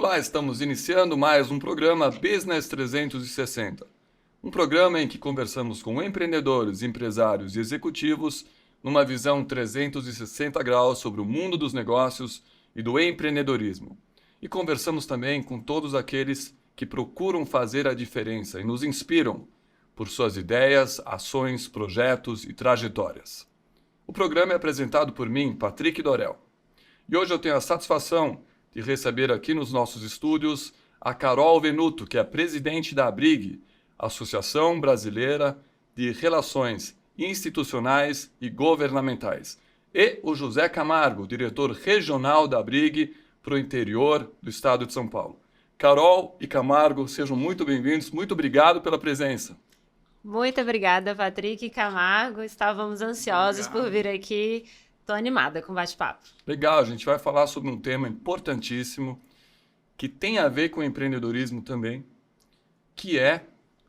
Olá, estamos iniciando mais um programa Business 360. Um programa em que conversamos com empreendedores, empresários e executivos numa visão 360 graus sobre o mundo dos negócios e do empreendedorismo. E conversamos também com todos aqueles que procuram fazer a diferença e nos inspiram por suas ideias, ações, projetos e trajetórias. O programa é apresentado por mim, Patrick Dorel. E hoje eu tenho a satisfação de receber aqui nos nossos estúdios a Carol Venuto, que é presidente da ABRIG, Associação Brasileira de Relações Institucionais e Governamentais, e o José Camargo, diretor regional da ABRIG para o interior do estado de São Paulo. Carol e Camargo, sejam muito bem-vindos, muito obrigado pela presença. Muito obrigada, Patrick e Camargo, estávamos ansiosos por vir aqui. Estou animada com o bate-papo. Legal, a gente vai falar sobre um tema importantíssimo que tem a ver com o empreendedorismo também, que é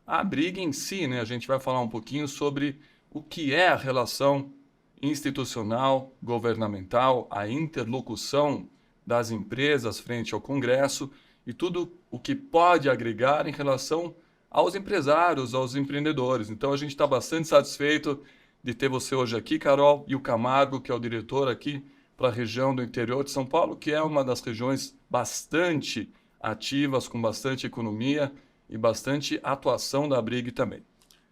a ABRIG em si, né? A gente vai falar um pouquinho sobre o que é a relação institucional, governamental, a interlocução das empresas frente ao Congresso e tudo o que pode agregar em relação aos empresários, aos empreendedores. Então a gente está bastante satisfeito de ter você hoje aqui, Carol, e o Camargo, que é o diretor aqui para a região do interior de São Paulo, que é uma das regiões bastante ativas, com bastante economia e bastante atuação da ABRIG também.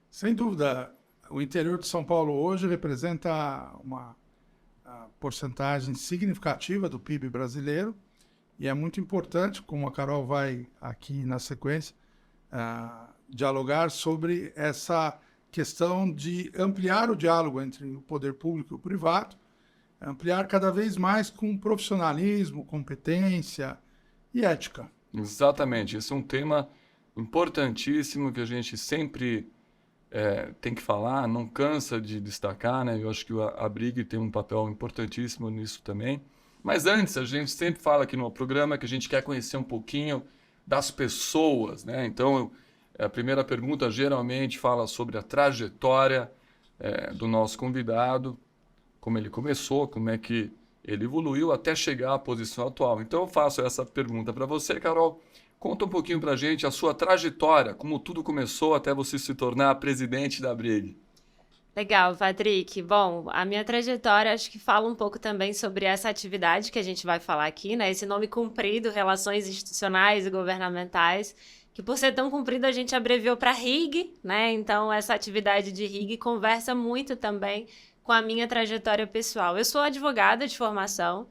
Sem dúvida, o interior de São Paulo hoje representa uma porcentagem significativa do PIB brasileiro e é muito importante, como a Carol vai aqui na sequência, dialogar sobre essa questão de ampliar o diálogo entre o poder público e o privado, ampliar cada vez mais com profissionalismo, competência e ética. Exatamente, esse é um tema importantíssimo que a gente sempre tem que falar, não cansa de destacar, né? Eu acho que a ABRIG tem um papel importantíssimo nisso também. Mas antes, a gente sempre fala aqui no programa que a gente quer conhecer um pouquinho das pessoas, né? Então, a primeira pergunta geralmente fala sobre a trajetória do nosso convidado, como ele começou, como é que ele evoluiu até chegar à posição atual. Então eu faço essa pergunta para você, Carol. Conta um pouquinho para a gente a sua trajetória, como tudo começou até você se tornar presidente da ABRIG. Legal, Patrick. Bom, a minha trajetória acho que fala um pouco também sobre essa atividade que a gente vai falar aqui, né? Esse nome comprido, Relações Institucionais e Governamentais, que por ser tão comprido a gente abreviou para RIG, né? Então essa atividade de RIG conversa muito também com a minha trajetória pessoal. Eu sou advogada de formação,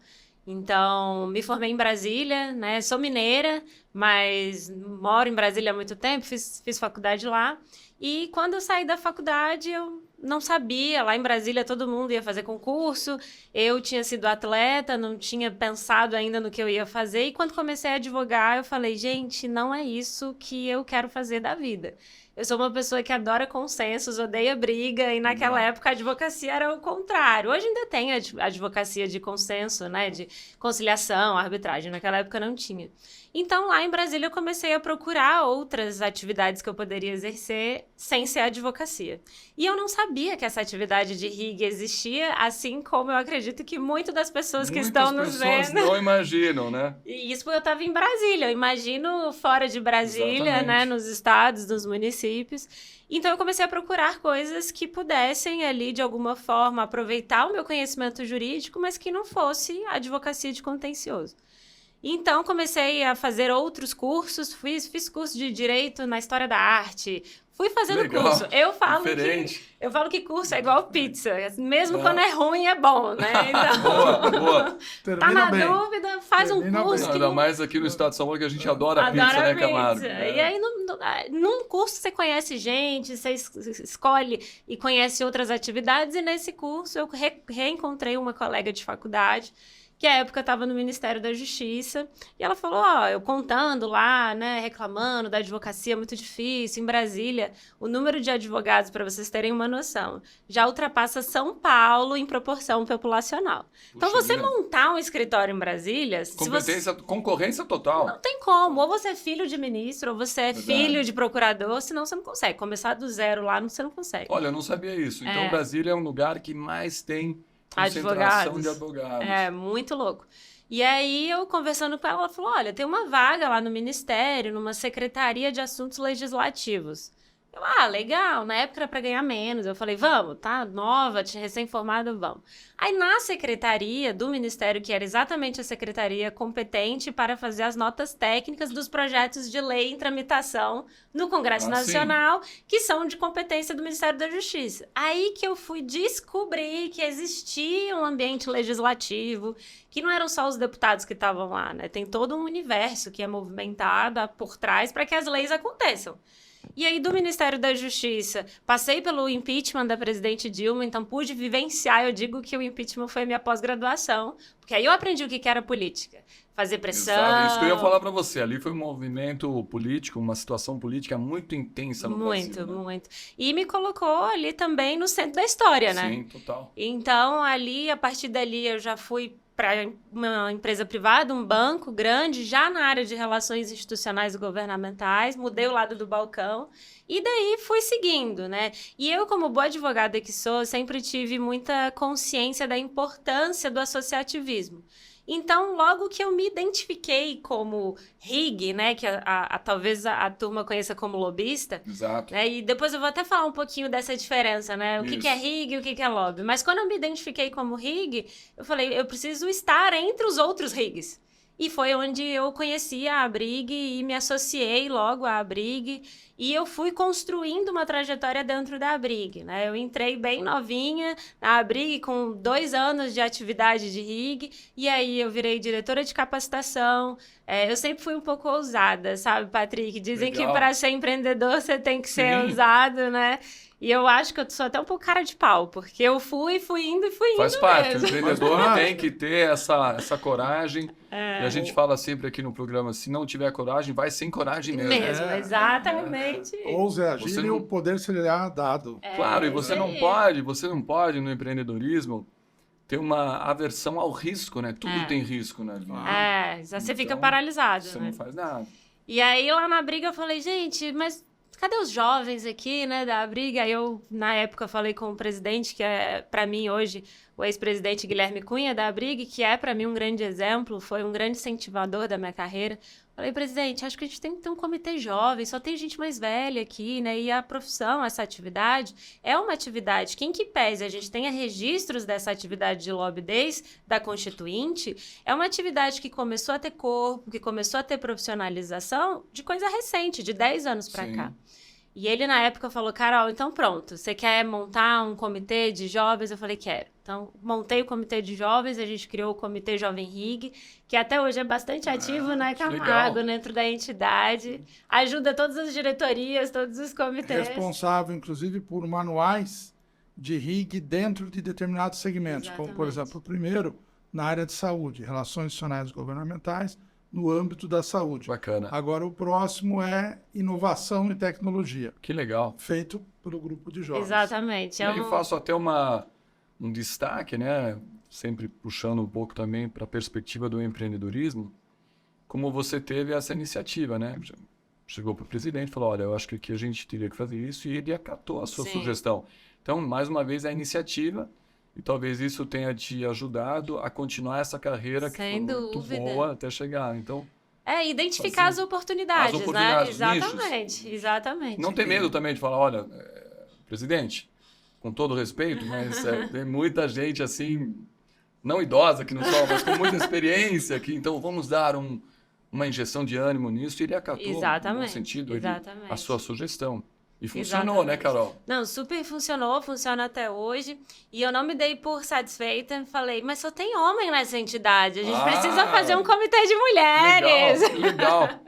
então me formei em Brasília, né? Sou mineira, mas moro em Brasília há muito tempo, fiz faculdade lá. E quando eu saí da faculdade, eu não sabia, lá em Brasília todo mundo ia fazer concurso, eu tinha sido atleta, não tinha pensado ainda no que eu ia fazer, e quando comecei a advogar, eu falei, gente, não é isso que eu quero fazer da vida. Eu sou uma pessoa que adora consensos, odeia briga, e naquela época a advocacia era o contrário. Hoje ainda tem a advocacia de consenso, né, de conciliação, arbitragem, naquela época não tinha. Então, lá em Brasília, eu comecei a procurar outras atividades que eu poderia exercer sem ser advocacia. E eu não sabia que essa atividade de RIG existia, assim como eu acredito que muitas das pessoas que estão nos vendo... Muitas pessoas não imaginam, né? E isso porque eu estava em Brasília. Eu imagino fora de Brasília, né, nos estados, nos municípios. Então, eu comecei a procurar coisas que pudessem ali, de alguma forma, aproveitar o meu conhecimento jurídico, mas que não fosse advocacia de contencioso. Então, comecei a fazer outros cursos, fiz curso de Direito na História da Arte, fui fazendo Legal, curso. Eu falo que curso é igual pizza, mesmo quando é ruim é bom, né? Então, boa. Tá na dúvida, faz um curso. Ainda mais aqui no estado de São Paulo que a gente adora pizza, né, Camargo? E aí, num curso você conhece gente, você escolhe e conhece outras atividades, e nesse curso eu reencontrei uma colega de faculdade, que à época estava no Ministério da Justiça, e ela falou, eu contando lá, né, reclamando da advocacia muito difícil, em Brasília, o número de advogados, para vocês terem uma noção, já ultrapassa São Paulo em proporção populacional. Então, você montar um escritório em Brasília... Concorrência total. Não tem como, ou você é filho de ministro, ou você é filho de procurador, senão você não consegue. Começar do zero lá, você não consegue. Olha, eu não sabia isso. Então, Brasília é um lugar que mais tem concentração de advogados. É, muito louco. E aí, eu conversando com ela, ela falou, olha, tem uma vaga lá no Ministério, numa Secretaria de Assuntos Legislativos. Eu, legal, na época era para ganhar menos. Eu falei, vamos, tá nova, recém-formada, vamos. Aí, na secretaria do Ministério, que era exatamente a secretaria competente para fazer as notas técnicas dos projetos de lei em tramitação no Congresso Nacional, que são de competência do Ministério da Justiça. Aí que eu fui descobrir que existia um ambiente legislativo, que não eram só os deputados que estavam lá, né? Tem todo um universo que é movimentado por trás para que as leis aconteçam. E aí, do Ministério da Justiça, passei pelo impeachment da presidente Dilma, então pude vivenciar, eu digo que o impeachment foi a minha pós-graduação, porque aí eu aprendi o que era política, fazer pressão. Exato, isso que eu ia falar para você, ali foi um movimento político, uma situação política muito intensa no Brasil. Muito, muito. E me colocou ali também no centro da história, né? Sim, total. Então, ali, a partir dali, eu já fui para uma empresa privada, um banco grande, já na área de relações institucionais e governamentais, mudei o lado do balcão e daí fui seguindo, né? E eu, como boa advogada que sou, sempre tive muita consciência da importância do associativismo. Então, logo que eu me identifiquei como RIG, né, que talvez a turma conheça como lobista, exato. Né, e depois eu vou até falar um pouquinho dessa diferença, né, o que é RIG e o que é lobby. Mas quando eu me identifiquei como RIG, eu falei, eu preciso estar entre os outros RIGs. E foi onde eu conheci a Abrig e me associei logo à Abrig. E eu fui construindo uma trajetória dentro da Abrig, né? Eu entrei bem novinha na Abrig, com 2 anos de atividade de RIG. E aí eu virei diretora de capacitação. Eu sempre fui um pouco ousada, sabe, Patrick? Dizem que para ser empreendedor você tem que ser ousado, né? E eu acho que eu sou até um pouco cara de pau, porque eu fui indo Faz parte, mesmo. o empreendedor tem que ter essa coragem. E a gente fala sempre aqui no programa, se não tiver coragem, vai sem coragem mesmo. Exatamente. Ouse agir e o poder se lhe é dado. Claro, e você não pode no empreendedorismo ter uma aversão ao risco, né? Tudo tem risco, né? Você fica paralisado, você né? não faz nada. E aí, lá na Briga, eu falei, gente, mas cadê os jovens aqui, né, da Briga? Aí eu, na época, falei com o presidente, que é, para mim, hoje, o ex-presidente Guilherme Cunha, da Briga, que é, para mim, um grande exemplo, foi um grande incentivador da minha carreira. Falei, presidente, acho que a gente tem que ter um comitê jovem, só tem gente mais velha aqui, né? E a profissão, essa atividade, é uma atividade que, em que pese a gente tenha registros dessa atividade de lobby desde da Constituinte, é uma atividade que começou a ter corpo, que começou a ter profissionalização de coisa recente, de 10 anos para cá. E ele, na época, falou, Carol, então pronto, você quer montar um comitê de jovens? Eu falei, quero. Então, montei o comitê de jovens, a gente criou o Comitê Jovem RIG, que até hoje é bastante ativo, né, Camargo, dentro da entidade. Ajuda todas as diretorias, todos os comitês. Responsável, inclusive, por manuais de RIG dentro de determinados segmentos, Exatamente. como, por exemplo, o primeiro, na área de saúde, relações institucionais governamentais, no âmbito da saúde. Bacana. Agora, o próximo é inovação e tecnologia. Que legal. Feito pelo grupo de jovens. Exatamente. E aí eu faço até um destaque, né? Sempre puxando um pouco também para a perspectiva do empreendedorismo, como você teve essa iniciativa, né? Chegou para o presidente e falou, olha, eu acho que aqui a gente teria que fazer isso, e ele acatou a sua sugestão. Então, mais uma vez, a iniciativa, e talvez isso tenha te ajudado a continuar essa carreira que foi muito boa até chegar. Então, identificar as oportunidades, né? Exatamente. Não tem medo também de falar, olha, presidente, com todo respeito, mas tem muita gente assim, não idosa que não só, mas com muita experiência aqui, então vamos dar uma injeção de ânimo nisso, e ele acatou no bom sentido a sua sugestão. E funcionou, né, Carol? Não, super funcionou, funciona até hoje. E eu não me dei por satisfeita. Falei, mas só tem homem nessa entidade. A gente precisa fazer um comitê de mulheres.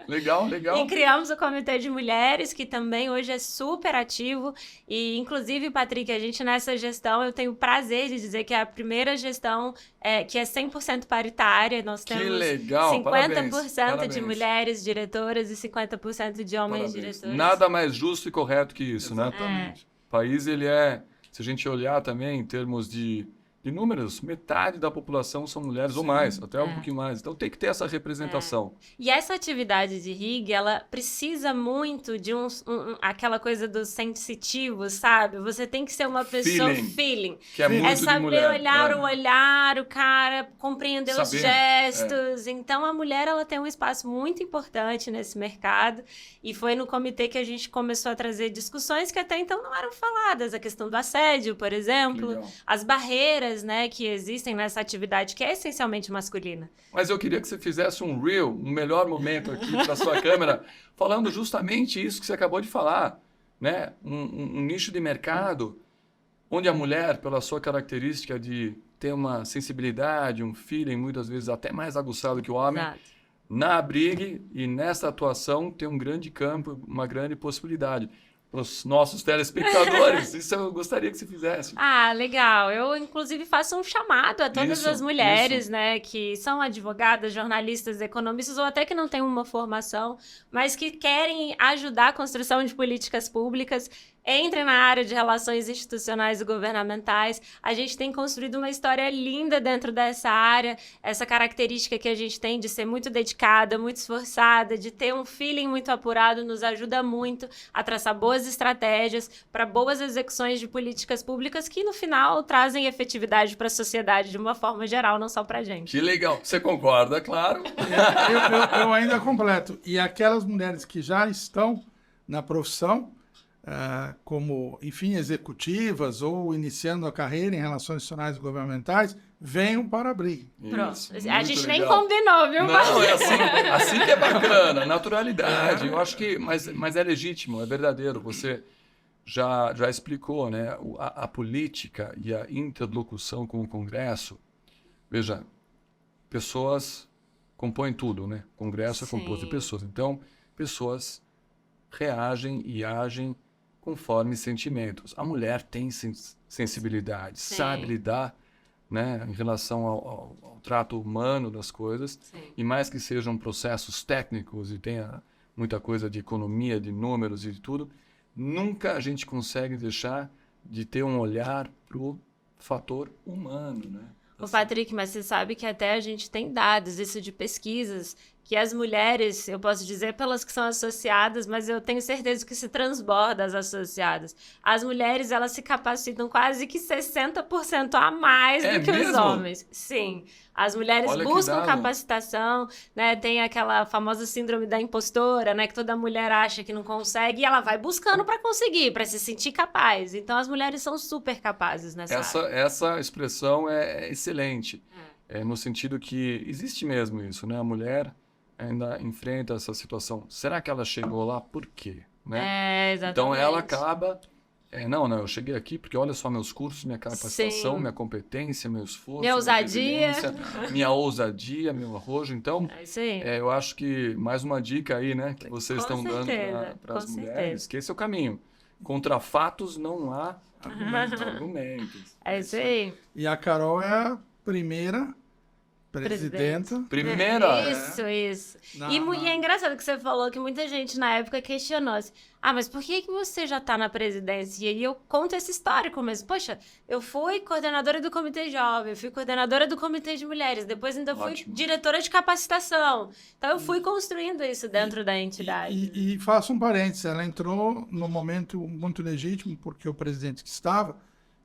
Legal. E criamos o comitê de mulheres, que também hoje é super ativo. E, inclusive, Patrick, a gente nessa gestão, eu tenho o prazer de dizer que é a primeira gestão que é 100% paritária. Nós temos 50% de mulheres diretoras e 50% de homens diretores. Nada mais justo e correto que isso, né? Exatamente. O país, se a gente olhar também em termos de de números, metade da população são mulheres ou mais, até um pouquinho mais. Então tem que ter essa representação. E essa atividade de rig, ela precisa muito de aquela coisa dos sensitivos, sabe? Você tem que ser uma pessoa feeling. Que é muito de saber mulher. olhar o olhar, o cara, compreender os Saber, gestos. Então a mulher, ela tem um espaço muito importante nesse mercado. E foi no comitê que a gente começou a trazer discussões que até então não eram faladas. A questão do assédio, por exemplo. As barreiras, né, que existem nessa atividade que é essencialmente masculina. Mas eu queria que você fizesse um reel, um melhor momento aqui para sua câmera, falando justamente isso que você acabou de falar, né? Um nicho de mercado onde a mulher, pela sua característica de ter uma sensibilidade, um feeling, muitas vezes até mais aguçado que o homem, na Abrig e nessa atuação tem um grande campo, uma grande possibilidade. Para os nossos telespectadores, isso eu gostaria que você fizesse. Ah, legal. Eu, inclusive, faço um chamado a todas as mulheres, né, que são advogadas, jornalistas, economistas, ou até que não têm uma formação, mas que querem ajudar a construção de políticas públicas. Entrem na área de relações institucionais e governamentais. A gente tem construído uma história linda dentro dessa área, essa característica que a gente tem de ser muito dedicada, muito esforçada, de ter um feeling muito apurado, nos ajuda muito a traçar boas estratégias para boas execuções de políticas públicas que, no final, trazem efetividade para a sociedade de uma forma geral, não só para a gente. Que legal. Você concorda, claro. Eu ainda completo. E aquelas mulheres que já estão na profissão, como, enfim, executivas ou iniciando a carreira em relações institucionais e governamentais, venham para a Abrig. Pronto. A gente nem combinou, viu? Não, é assim que é bacana, naturalidade. Eu acho que, mas é legítimo, é verdadeiro. Você já explicou, né? A política e a interlocução com o Congresso. Veja, pessoas compõem tudo, né? O Congresso é composto de pessoas. Então, pessoas reagem e agem conforme sentimentos. A mulher tem sensibilidade, sabe lidar, né, em relação ao trato humano das coisas, e mais que sejam processos técnicos e tenha muita coisa de economia, de números e de tudo, nunca a gente consegue deixar de ter um olhar para o fator humano, né? Ô, Patrick, mas você sabe que até a gente tem dados, isso de pesquisas, que as mulheres, eu posso dizer pelas que são associadas, mas eu tenho certeza que se transborda as associadas. As mulheres, elas se capacitam quase que 60% a mais do que os homens. Sim. As mulheres buscam capacitação, né? Tem aquela famosa síndrome da impostora, né? Que toda mulher acha que não consegue e ela vai buscando para conseguir, para se sentir capaz. Então, as mulheres são super capazes nessa área. Essa expressão é excelente. No sentido que existe mesmo isso, né? A mulher ainda enfrenta essa situação. Será que ela chegou lá por quê? Né? Exatamente. Então, ela acaba... Não, eu cheguei aqui porque olha só meus cursos, minha capacitação, minha competência, meu esforço, minha ousadia, meu arrojo. Então, eu acho que mais uma dica aí, né, que vocês estão dando para as mulheres, que esse é o caminho. Contra fatos não há argumentos. É isso aí. E a Carol é a primeira presidenta. Primeira? Isso. E é engraçado que você falou que muita gente na época questionou assim, mas por que você já está na presidência? E aí eu conto esse histórico mesmo. Poxa, eu fui coordenadora do Comitê Jovem, eu fui coordenadora do Comitê de Mulheres, depois ainda fui diretora de capacitação. Então eu fui construindo isso dentro da entidade. E faço um parênteses, ela entrou num momento muito legítimo, porque o presidente que estava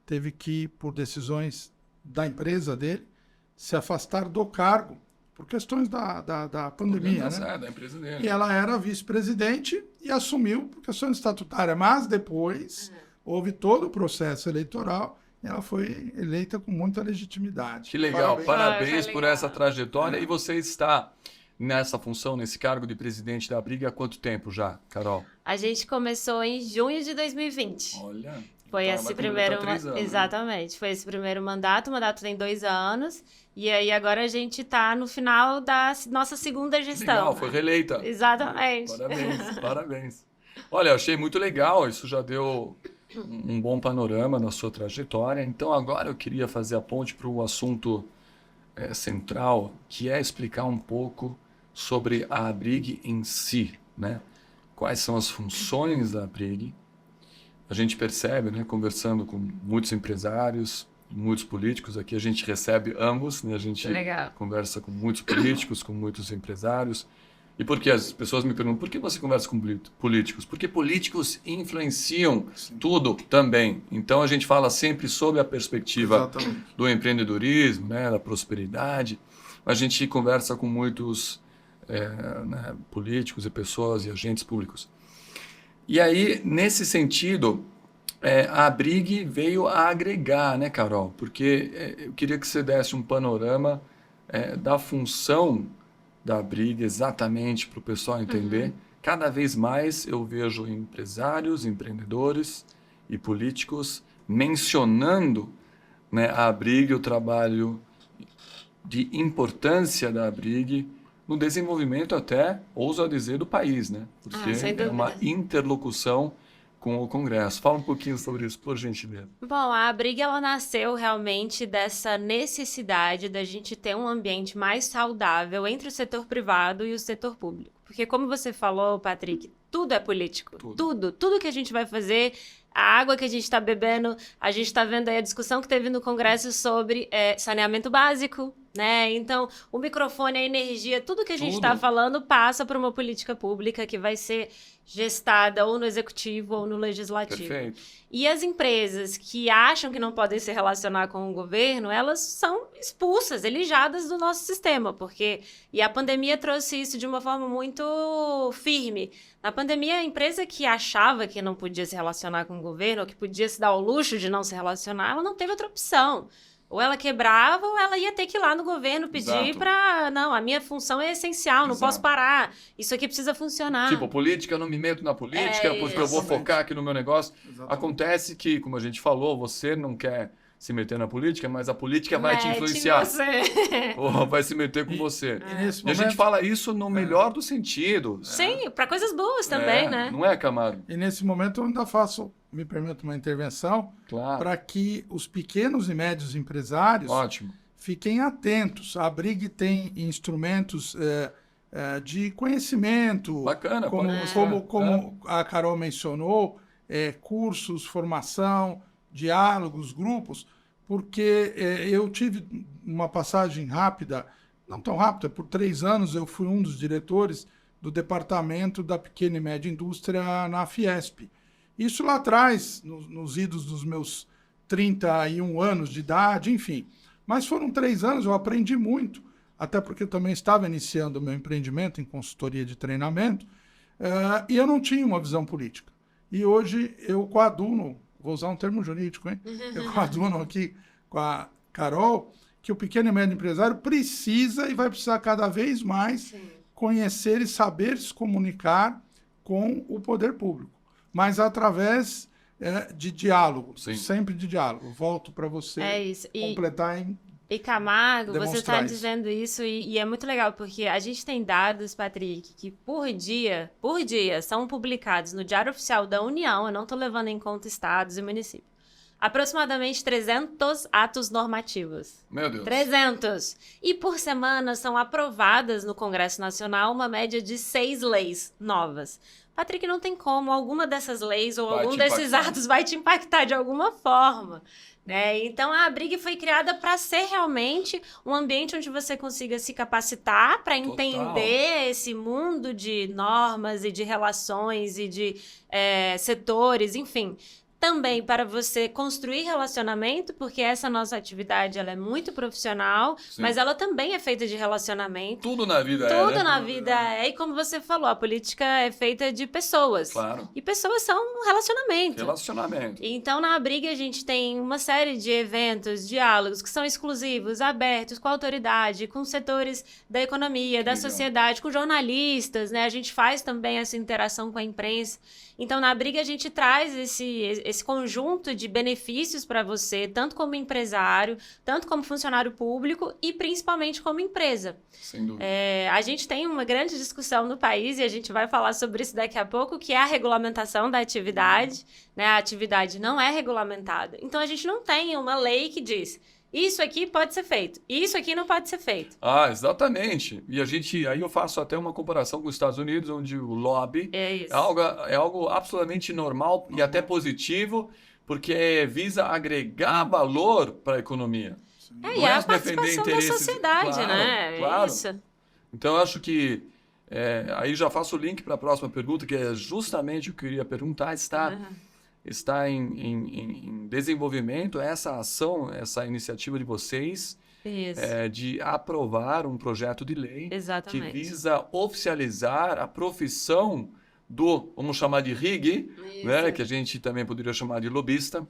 teve que, por decisões da empresa dele, se afastar do cargo por questões da pandemia, né? Da empresa dele. E ela era vice-presidente e assumiu por questões estatutárias, mas depois houve todo o processo eleitoral e ela foi eleita com muita legitimidade. Que legal, parabéns por essa trajetória. E você está nessa função, nesse cargo de presidente da Abrig há quanto tempo já, Carol? A gente começou em junho de 2020. Olha... Foi esse primeiro... Exatamente. Foi esse primeiro mandato. O mandato tem 2 anos. E aí agora a gente está no final da nossa segunda gestão. Legal, foi reeleita. Exatamente. Parabéns. Olha, eu achei muito legal. Isso já deu um bom panorama na sua trajetória. Então agora eu queria fazer a ponte para o assunto central, que é explicar um pouco sobre a Abrig em si, né? Quais são as funções da Abrig. A gente percebe, né, conversando com muitos empresários, muitos políticos aqui, a gente recebe ambos, né? A gente Legal. conversa com muitos políticos, com muitos empresários. E por que as pessoas me perguntam, por que você conversa com políticos? Porque políticos influenciam tudo também. Então a gente fala sempre sobre a perspectiva do empreendedorismo, né, da prosperidade. A gente conversa com muitos né, políticos e pessoas e agentes públicos. E aí, nesse sentido, a Abrig veio a agregar, né, Carol? Porque eu queria que você desse um panorama da função da Abrig exatamente para o pessoal entender. Cada vez mais eu vejo empresários, empreendedores e políticos mencionando, né, a Abrig, o trabalho de importância da Abrig no desenvolvimento até, ouso dizer, do país, né? Porque sem é uma dúvida. interlocução com o Congresso. Fala um pouquinho sobre isso, por gentileza. Bom, a Abrig, ela nasceu realmente dessa necessidade da gente ter um ambiente mais saudável entre o setor privado e o setor público. Porque como você falou, Patrick, tudo é político. Tudo que a gente vai fazer, a água que a gente está bebendo, a gente está vendo aí a discussão que teve no Congresso sobre saneamento básico, né? Então, o microfone, a energia, tudo que a gente está falando passa por uma política pública que vai ser gestada ou no executivo ou no legislativo. Perfeito. E as empresas que acham que não podem se relacionar com o governo, elas são expulsas, elijadas do nosso sistema, e a pandemia trouxe isso de uma forma muito firme. Na pandemia, a empresa que achava que não podia se relacionar com o governo, ou que podia se dar ao luxo de não se relacionar, ela não teve outra opção. Ou ela quebrava, ou ela ia ter que ir lá no governo pedir para... Não, a minha função é essencial, não posso parar. Isso aqui precisa funcionar. Tipo, política, eu não me meto na política, porque eu vou focar aqui no meu negócio. Exatamente. Acontece que, como a gente falou, você não quer se meter na política, mas a política vai te influenciar. Ou vai se meter com você. E a gente fala isso no melhor do sentido. Sim, para coisas boas também, né? Não é, Camargo? E nesse momento eu ainda faço, me permito uma intervenção, para que os pequenos e médios empresários fiquem atentos. A Abrig tem instrumentos de conhecimento. Bacana. Como a Carol mencionou, cursos, formação, diálogos, grupos, porque eu tive uma passagem rápida, não tão rápida, por 3 anos eu fui um dos diretores do departamento da pequena e média indústria na Fiesp. Isso lá atrás, nos idos dos meus 31 anos de idade, enfim. Mas foram 3 anos, eu aprendi muito, até porque eu também estava iniciando o meu empreendimento em consultoria de treinamento, e eu não tinha uma visão política. E hoje eu coaduno, vou usar um termo jurídico, hein? Eu coaduno aqui com a Carol, que o pequeno e médio empresário precisa e vai precisar cada vez mais conhecer e saber se comunicar com o poder público, mas através de diálogo, sempre de diálogo. Volto para você completar E Camargo, você está isso. dizendo isso e é muito legal, porque a gente tem dados, Patrick, que por dia, são publicados no Diário Oficial da União, eu não estou levando em conta estados e municípios, aproximadamente 300 atos normativos. Meu Deus. 300! E por semana são aprovadas no Congresso Nacional uma média de 6 leis novas. Patrick, não tem como, alguma dessas leis ou algum desses atos vai te impactar de alguma forma. Né? Então, a Abrig foi criada para ser realmente um ambiente onde você consiga se capacitar para entender esse mundo de normas e de relações e de setores, enfim. Também para você construir relacionamento, porque essa nossa atividade ela é muito profissional, mas ela também é feita de relacionamento. Tudo na vida Tudo na vida é. E como você falou, a política é feita de pessoas. Claro. E pessoas são relacionamento. Relacionamento. Então, na Abrig, a gente tem uma série de eventos, diálogos que são exclusivos, abertos, com a autoridade, com setores da economia, da sociedade, com jornalistas, né? A gente faz também essa interação com a imprensa. Então, na Abrig, a gente traz esse conjunto de benefícios para você, tanto como empresário, tanto como funcionário público e principalmente como empresa. Sem dúvida. A gente tem uma grande discussão no país, e a gente vai falar sobre isso daqui a pouco, que é a regulamentação da atividade. Né? A atividade não é regulamentada. Então, a gente não tem uma lei que diz... Isso aqui pode ser feito. Isso aqui não pode ser feito. Exatamente. E aí eu faço até uma comparação com os Estados Unidos, onde o lobby é algo absolutamente normal e até positivo, porque visa agregar valor para a economia. E é a participação da sociedade, claro, né? Claro. Isso. Então, eu acho que aí já faço o link para a próxima pergunta, que é justamente o que eu queria perguntar. Está em desenvolvimento essa ação, essa iniciativa de vocês Isso. de aprovar um projeto de lei que Exatamente. visa oficializar a profissão do, vamos chamar de RIG, né, Isso. que a gente também poderia chamar de lobista,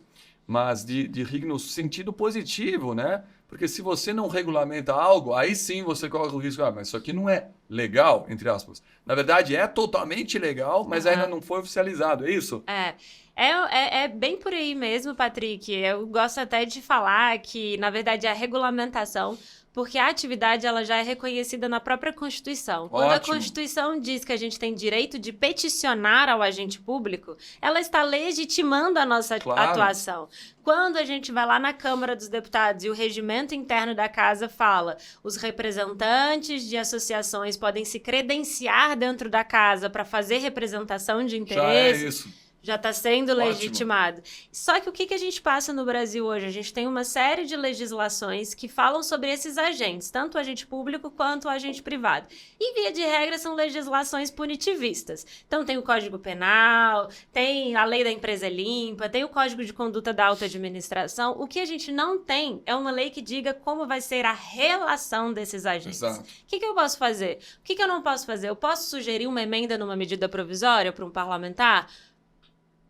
mas de RIG no sentido positivo, né? Porque se você não regulamenta algo, aí sim você corre o risco, mas isso aqui não é legal, entre aspas. Na verdade, é totalmente legal, mas ainda não foi oficializado, é isso? É bem por aí mesmo, Patrick. Eu gosto até de falar que, na verdade, a regulamentação, porque a atividade ela já é reconhecida na própria Constituição. Quando a Ótimo. Constituição diz que a gente tem direito de peticionar ao agente público, ela está legitimando a nossa Claro. atuação. Quando a gente vai lá na Câmara dos Deputados e o regimento interno da casa fala os representantes de associações podem se credenciar dentro da casa para fazer representação de Já é interesse. isso. Já está sendo Ótimo. legitimado. Só que o que a gente passa no Brasil hoje? A gente tem uma série de legislações que falam sobre esses agentes, tanto o agente público quanto o agente privado. E, via de regra, são legislações punitivistas. Então, tem o Código Penal, tem a Lei da Empresa Limpa, tem o Código de Conduta da Alta Administração. O que a gente não tem é uma lei que diga como vai ser a relação desses agentes. Exato. O que eu posso fazer? O que eu não posso fazer? Eu posso sugerir uma emenda numa medida provisória para um parlamentar?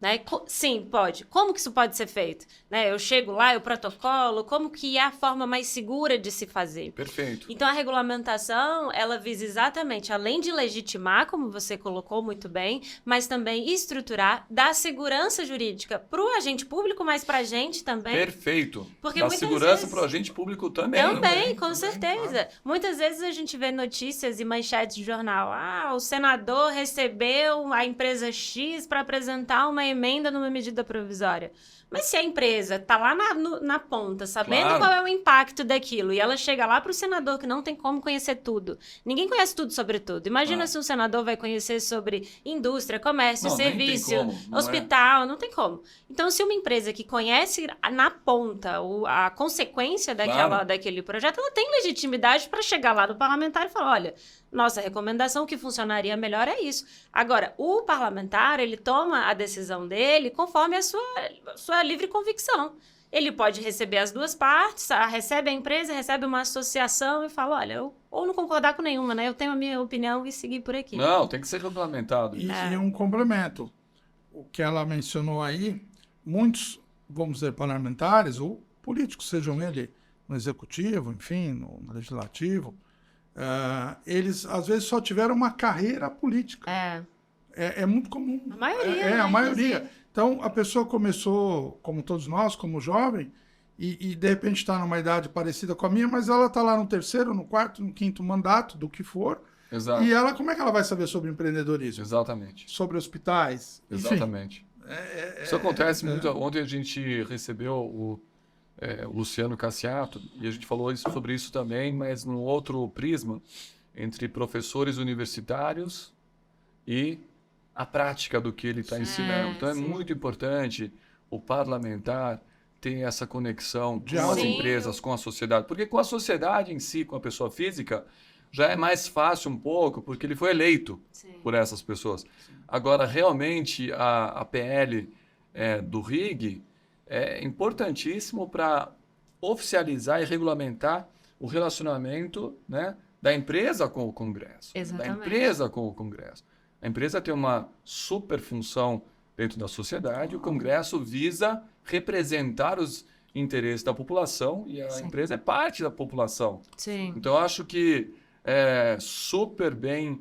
Né? Sim, pode. Como que isso pode ser feito? Né? Eu chego lá, eu protocolo, como que é a forma mais segura de se fazer? Perfeito. Então, a regulamentação, ela visa exatamente, além de legitimar, como você colocou muito bem, mas também estruturar, dar segurança jurídica para o agente público, mas para a gente também. Perfeito. Porque Dá muitas segurança vezes- para o agente público também. Também, com certeza. Muitas vezes a gente vê notícias e manchetes de jornal. Ah, o senador recebeu a empresa X para apresentar uma emenda numa medida provisória. Mas se a empresa está lá na ponta, sabendo Claro. qual é o impacto daquilo, e ela chega lá para o senador que não tem como conhecer tudo. Ninguém conhece tudo sobre tudo. Imagina Claro. se um senador vai conhecer sobre indústria, comércio, Não, nem tem serviço, como, não é? hospital, não tem como. Então, se uma empresa que conhece na ponta a consequência Claro. daquele projeto, ela tem legitimidade para chegar lá no parlamentar e falar, olha, nossa recomendação que funcionaria melhor é isso. Agora, o parlamentar, ele toma a decisão dele conforme a sua livre convicção. Ele pode receber as duas partes, recebe a empresa, recebe uma associação e fala, olha, ou não concordar com nenhuma, né? Eu tenho a minha opinião e seguir por aqui. Não, tem que ser regulamentado. E um complemento. O que ela mencionou aí, muitos, vamos dizer, parlamentares ou políticos, sejam eles no executivo, enfim, no legislativo, eles às vezes só tiveram uma carreira política. É muito comum. A maioria, a né, maioria. inclusive. Então, a pessoa começou, como todos nós, como jovem, e de repente está numa idade parecida com a minha, mas ela está lá no terceiro, no quarto, no quinto mandato, do que for. Exato. E ela, como é que ela vai saber sobre empreendedorismo? Exatamente. Sobre hospitais? Enfim, Exatamente. Isso acontece muito. Ontem a gente recebeu o Luciano Cassiato e a gente falou sobre isso também, mas num outro prisma, entre professores universitários e a prática do que ele está ensinando. Então é sim. muito importante o parlamentar ter essa conexão com as Sim. empresas, com a sociedade. Porque com a sociedade em si, com a pessoa física, já é mais fácil um pouco, porque ele foi eleito Sim. por essas pessoas. Agora, realmente, a PL do RIG é importantíssimo para oficializar e regulamentar o relacionamento, né, da empresa com o Congresso. Exatamente. Da empresa com o Congresso. A empresa tem uma super função dentro da sociedade, o Congresso visa representar os interesses da população e a Sim. empresa é parte da população. Sim. Então, eu acho que é super bem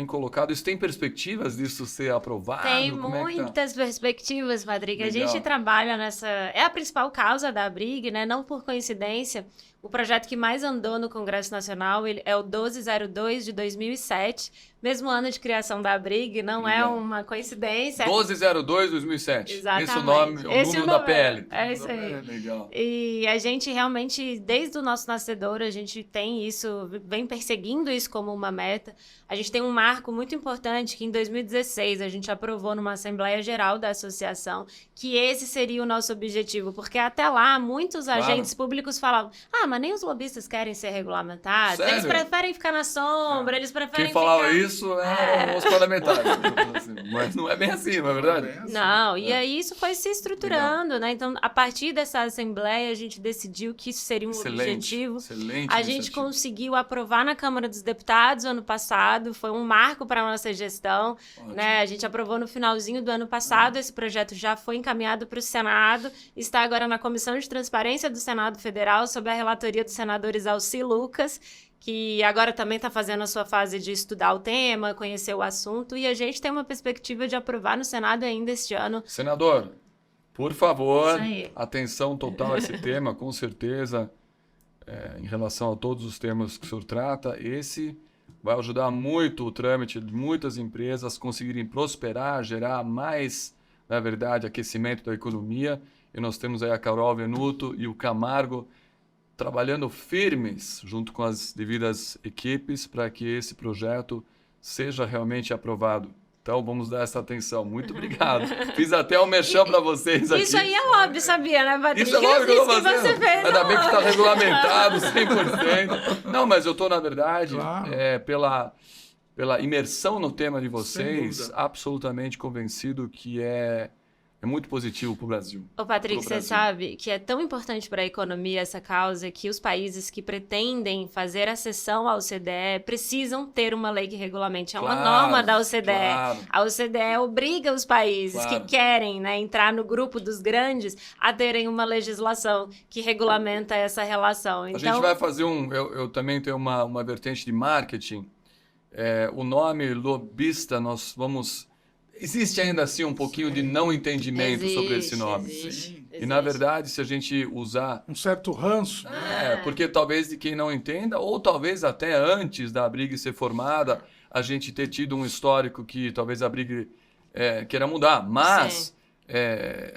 colocado. Isso tem perspectivas disso ser aprovado? Tem Como é que tá? muitas perspectivas, Patrick. A Legal. gente trabalha nessa... É a principal causa da briga, né? Não por coincidência. O projeto que mais andou no Congresso Nacional é o 1202 de 2007, mesmo ano de criação da ABRIG, não é uma coincidência. 1202 2007. Exatamente. Esse é o nome, o número da PL. É isso aí. Legal. E a gente realmente, desde o nosso nascedor, a gente tem isso, vem perseguindo isso como uma meta. A gente tem um marco muito importante que em 2016 a gente aprovou numa Assembleia Geral da Associação que esse seria o nosso objetivo, porque até lá muitos agentes públicos falavam, mas nem os lobistas querem ser regulamentados, Sério? eles preferem ficar na sombra, eles preferem Quem falava ficar... isso eram os parlamentares. Mas não é bem assim, não é verdade? Não, e aí isso foi se estruturando, né? Então, a partir dessa Assembleia, a gente decidiu que isso seria um objetivo. Excelente. A gente conseguiu aprovar na Câmara dos Deputados ano passado, foi um marco para a nossa gestão, né? A gente aprovou no finalzinho do ano passado, esse projeto já foi encaminhado para o Senado, está agora na Comissão de Transparência do Senado Federal, sob a relatoria do senador Isalci Lucas, que agora também está fazendo a sua fase de estudar o tema, conhecer o assunto, e a gente tem uma perspectiva de aprovar no Senado ainda este ano. Senador, por favor, Isso aí. atenção total a esse tema, com certeza, em relação a todos os temas que o senhor trata, esse vai ajudar muito o trâmite de muitas empresas conseguirem prosperar, gerar mais, na verdade, aquecimento da economia. E nós temos aí a Carol Venuto e o Camargo trabalhando firmes junto com as devidas equipes para que esse projeto seja realmente aprovado. Então, vamos dar essa atenção. Muito obrigado. Fiz até um merchan para vocês aqui. Isso aí é lobby, sabia, né, Patrícia? Isso é lobby que eu estou fazendo. Você fez, ainda bem que está regulamentado 100%. Não, mas eu estou, na verdade, Claro. Pela imersão no tema de vocês, absolutamente convencido que é muito positivo para o Brasil. Ô, Patrick, você sabe que é tão importante para a economia essa causa que os países que pretendem fazer acessão à OCDE precisam ter uma lei que regulamente. É uma norma da OCDE. Claro. A OCDE obriga os países que querem, né, entrar no grupo dos grandes a terem uma legislação que regulamenta essa relação. Então, a gente vai fazer eu também tenho uma vertente de marketing. O nome lobista, nós vamos... Existe ainda assim um pouquinho de não entendimento sobre esse nome. Existe. E na verdade, se a gente usar... Um certo ranço. Porque talvez de quem não entenda, ou talvez até antes da ABRIG ser formada, a gente ter tido um histórico que talvez a ABRIG queira mudar. Mas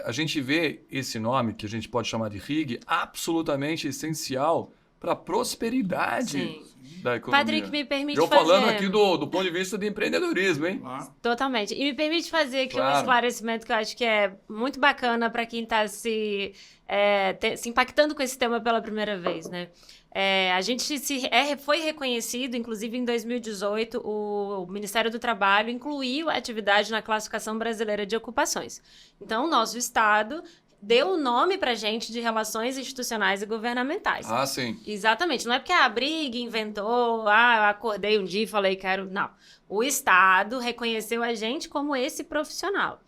a gente vê esse nome, que a gente pode chamar de RIG, absolutamente essencial para a prosperidade da economia. Patrick, me permite Eu falando aqui do ponto de vista de empreendedorismo, hein? Totalmente. E me permite fazer aqui um esclarecimento que eu acho que é muito bacana para quem está se impactando com esse tema pela primeira vez, né? A gente foi reconhecido, inclusive em 2018, o Ministério do Trabalho incluiu a atividade na classificação brasileira de ocupações. Então, o nosso estado deu o nome pra gente de relações institucionais e governamentais. Ah, sim. Exatamente. Não é porque a ABRIG inventou, eu acordei um dia e falei, quero... Não. O Estado reconheceu a gente como esse profissional.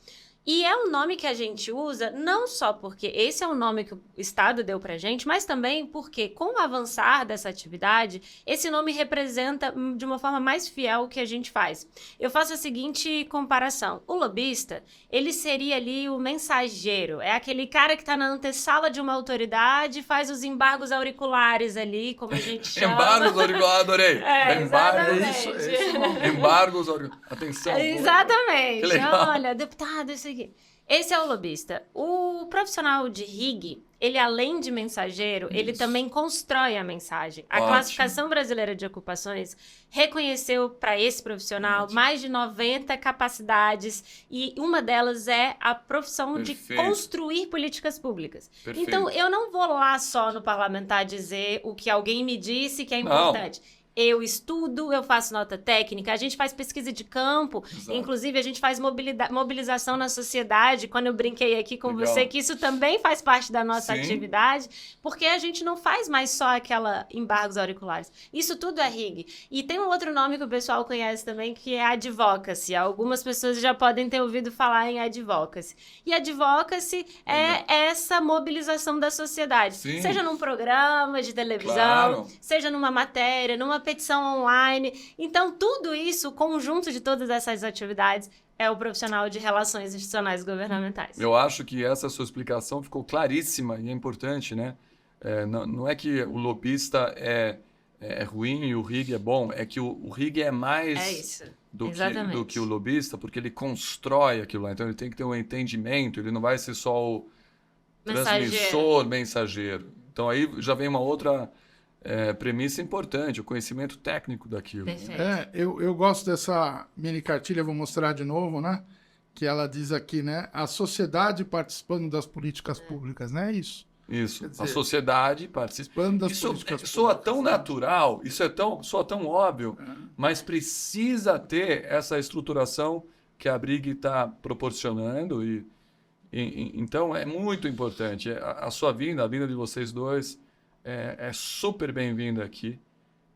E é um nome que a gente usa não só porque esse é o nome que o Estado deu pra gente, mas também porque, com o avançar dessa atividade, esse nome representa de uma forma mais fiel o que a gente faz. Eu faço a seguinte comparação. O lobista, ele seria ali o mensageiro. É aquele cara que tá na antessala de uma autoridade e faz os embargos auriculares ali, como a gente chama. Embargos auriculares, adorei. Exatamente. Embargos auriculares. Atenção. Exatamente. Que legal. Olha, deputado, isso aqui. Esse é o lobista. O profissional de RIG, ele além de mensageiro, ele também constrói a mensagem. A Classificação Brasileira de Ocupações reconheceu para esse profissional mais de 90 capacidades e uma delas é a profissão de construir políticas públicas. Perfeito. Então, eu não vou lá só no parlamentar dizer o que alguém me disse que é importante. Eu estudo, eu faço nota técnica, a gente faz pesquisa de campo, inclusive a gente faz mobilização na sociedade, quando eu brinquei aqui com você, que isso também faz parte da nossa atividade, porque a gente não faz mais só aquela embargos auriculares. Isso tudo é RIG. E tem um outro nome que o pessoal conhece também, que é advocacy. Algumas pessoas já podem ter ouvido falar em advocacy. E advocacy é essa mobilização da sociedade. Seja num programa de televisão, seja numa matéria, numa petição online. Então, tudo isso, o conjunto de todas essas atividades, é o profissional de relações institucionais governamentais. Eu acho que essa sua explicação ficou claríssima e é importante, né? Não é que o lobista é ruim e o RIG é bom, é que o RIG é mais isso. do Exatamente. que o lobista, porque ele constrói aquilo lá. Então ele tem que ter um entendimento, ele não vai ser só o transmissor, mensageiro. Então aí já vem uma outra premissa importante, o conhecimento técnico daquilo. Perfeito. Eu gosto dessa mini cartilha, vou mostrar de novo, né? Que ela diz aqui, né? A sociedade participando das políticas públicas, né? Isso. Isso, Quer dizer, a sociedade participando das isso políticas soa públicas, tão né? natural, soa tão óbvio, mas precisa ter essa estruturação que a Brig está proporcionando então é muito importante. A sua vinda, a vinda de vocês dois é super bem-vinda aqui,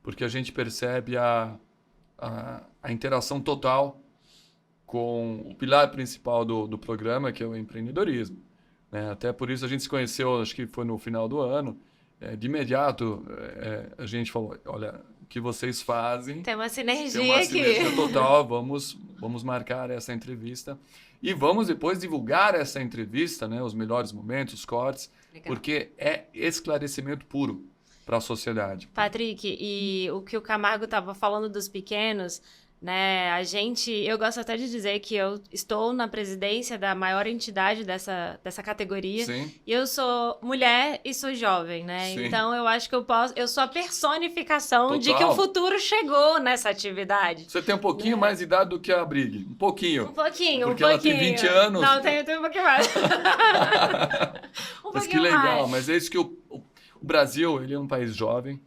porque a gente percebe a interação total com o pilar principal do programa, que é o empreendedorismo. Até por isso a gente se conheceu, acho que foi no final do ano. De imediato, a gente falou, olha, o que vocês fazem... Tem uma sinergia tem uma aqui. sinergia total, vamos marcar essa entrevista. E vamos depois divulgar essa entrevista, né, os melhores momentos, os cortes, Legal. porque é esclarecimento puro para a sociedade. Patrick, e o que o Camargo estava falando dos pequenos, né? Eu gosto até de dizer que eu estou na presidência da maior entidade dessa categoria. Sim. E eu sou mulher e sou jovem, né? Sim. Então eu acho que eu sou a personificação Total. de que o futuro chegou nessa atividade. Você tem um pouquinho mais de idade do que a Brig. Um pouquinho. Um pouquinho, Porque um ela pouquinho. tem 20 anos. Não, tem um pouquinho mais. Mas que legal, mas é isso que o Brasil, ele é um país jovem,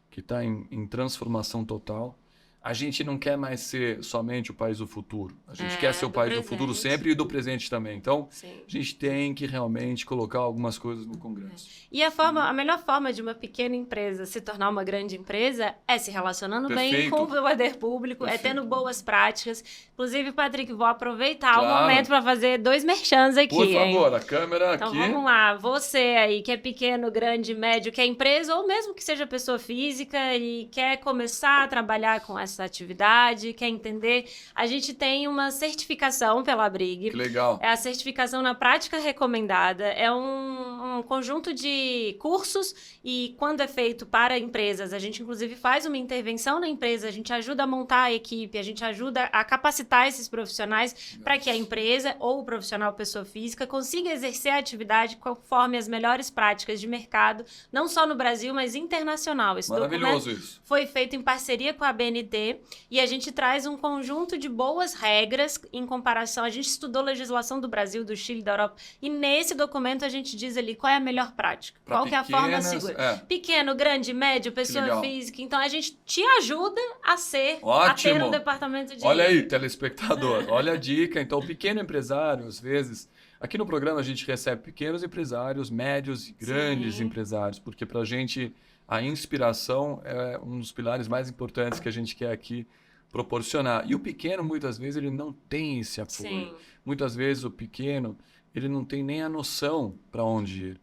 que está em transformação total. A gente não quer mais ser somente o país do futuro. A gente quer ser o país do futuro sempre e do presente também. Então, Sim. a gente tem que realmente colocar algumas coisas no Congresso. E a melhor forma de uma pequena empresa se tornar uma grande empresa é se relacionando bem Perfeito. com o poder público, Perfeito. é tendo boas práticas. Inclusive, Patrick, vou aproveitar o Claro. momento para fazer 2 merchans aqui. Por hein? favor, a câmera Então aqui. vamos lá, você aí que é pequeno, grande, médio, que é empresa ou mesmo que seja pessoa física e quer começar a trabalhar com essa atividade, quer entender, a gente tem uma certificação pela Brig. Que legal. É a certificação na prática recomendada, é um conjunto de cursos e quando é feito para empresas, a gente inclusive faz uma intervenção na empresa, a gente ajuda a montar a equipe, a gente ajuda a capacitar esses profissionais para que a empresa ou o profissional pessoa física consiga exercer a atividade conforme as melhores práticas de mercado, não só no Brasil, mas internacional. Esse Maravilhoso documento isso. foi feito em parceria com a BNT e a gente traz um conjunto de boas regras em comparação. A gente estudou legislação do Brasil, do Chile, da Europa e nesse documento a gente diz ali qual é a melhor prática, Pra qual que é a forma pequenas, segura. Pequeno, grande, médio, pessoa legal. física. Então a gente te ajuda a ter Ótimo. um departamento de... Olha aí, telespectador, olha a dica. Então, o pequeno empresário, às vezes... Aqui no programa a gente recebe pequenos empresários, médios e grandes Sim. empresários, porque para a gente a inspiração é um dos pilares mais importantes que a gente quer aqui proporcionar. E o pequeno, muitas vezes, ele não tem esse apoio. Sim. Muitas vezes o pequeno, ele não tem nem a noção para onde ir.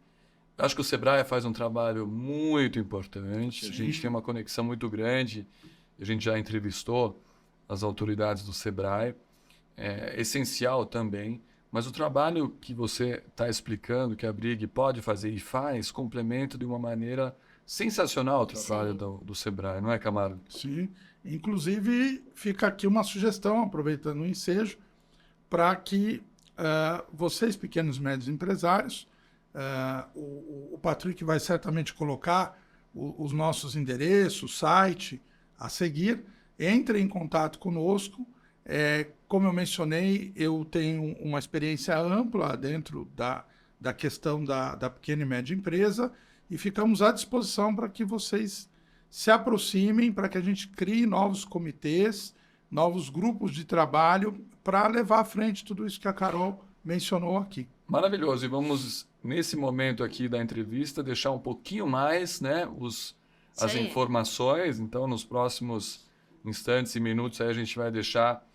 Acho que o Sebrae faz um trabalho muito importante, a gente tem uma conexão muito grande, a gente já entrevistou as autoridades do Sebrae, é essencial também, mas o trabalho que você está explicando, que a Brig pode fazer e faz, complementa de uma maneira sensacional o trabalho do Sebrae, não é, Camargo? Sim. Inclusive, fica aqui uma sugestão, aproveitando o ensejo, para que vocês, pequenos e médios empresários, o Patrick vai certamente colocar os nossos endereços, site a seguir, entrem em contato conosco. Como eu mencionei, eu tenho uma experiência ampla dentro da questão da pequena e média empresa e ficamos à disposição para que vocês se aproximem, para que a gente crie novos comitês, novos grupos de trabalho para levar à frente tudo isso que a Carol mencionou aqui. Maravilhoso. E vamos, nesse momento aqui da entrevista, deixar um pouquinho mais, né, as informações. Então, nos próximos instantes e minutos, aí a gente vai deixar...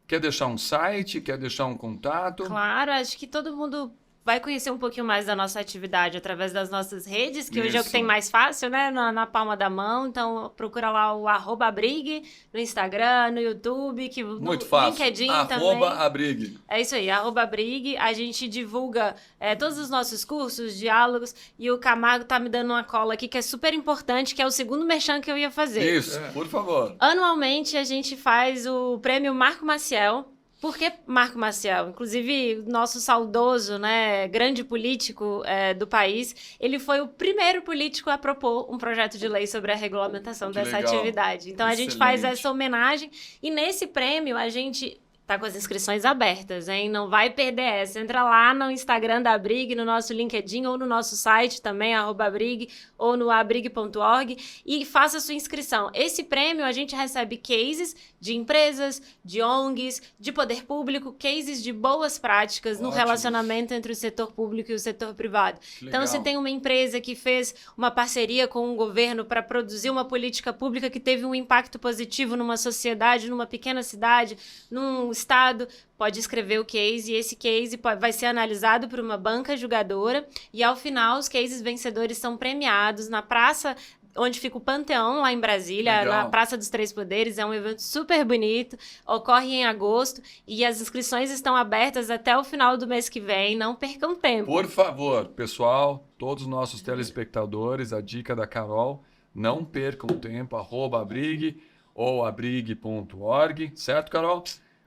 Quer deixar um site? Quer deixar um contato? Claro, acho que todo mundo vai conhecer um pouquinho mais da nossa atividade através das nossas redes, que hoje é o que Isso. tem mais fácil, né? Na palma da mão. Então, procura lá o @abrig no Instagram, no YouTube, que no Muito fácil. LinkedIn também. @abrig. É isso aí, @abrig. A gente divulga todos os nossos cursos, diálogos, e o Camargo tá me dando uma cola aqui que é super importante, que é o segundo merchan que eu ia fazer. Isso, por favor. Anualmente, a gente faz o prêmio Marco Maciel. Por que Marco Maciel? Inclusive, nosso saudoso, né, grande político do país, ele foi o primeiro político a propor um projeto de lei sobre a regulamentação Que dessa legal. atividade. Então, a gente faz Excelente. essa homenagem e nesse prêmio a gente tá com as inscrições abertas, hein? Não vai perder essa. Entra lá no Instagram da Abrig, no nosso LinkedIn ou no nosso site também, @abrig, ou no abrig.org, e faça sua inscrição. Esse prêmio a gente recebe cases de empresas, de ONGs, de poder público, cases de boas práticas no Ótimo. relacionamento entre o setor público e o setor privado. Que Então, legal. se tem uma empresa que fez uma parceria com o governo para produzir uma política pública que teve um impacto positivo numa sociedade, numa pequena cidade, num estado, pode escrever o case, e esse case vai ser analisado por uma banca julgadora, e ao final os cases vencedores são premiados na praça onde fica o Panteão, lá em Brasília, Legal. na Praça dos Três Poderes. É um evento super bonito, ocorre em agosto, e as inscrições estão abertas até o final do mês que vem. Não percam tempo. Por favor, pessoal, todos os nossos telespectadores, a dica da Carol, não percam tempo, @abrig ou abrig.org, certo, Carol?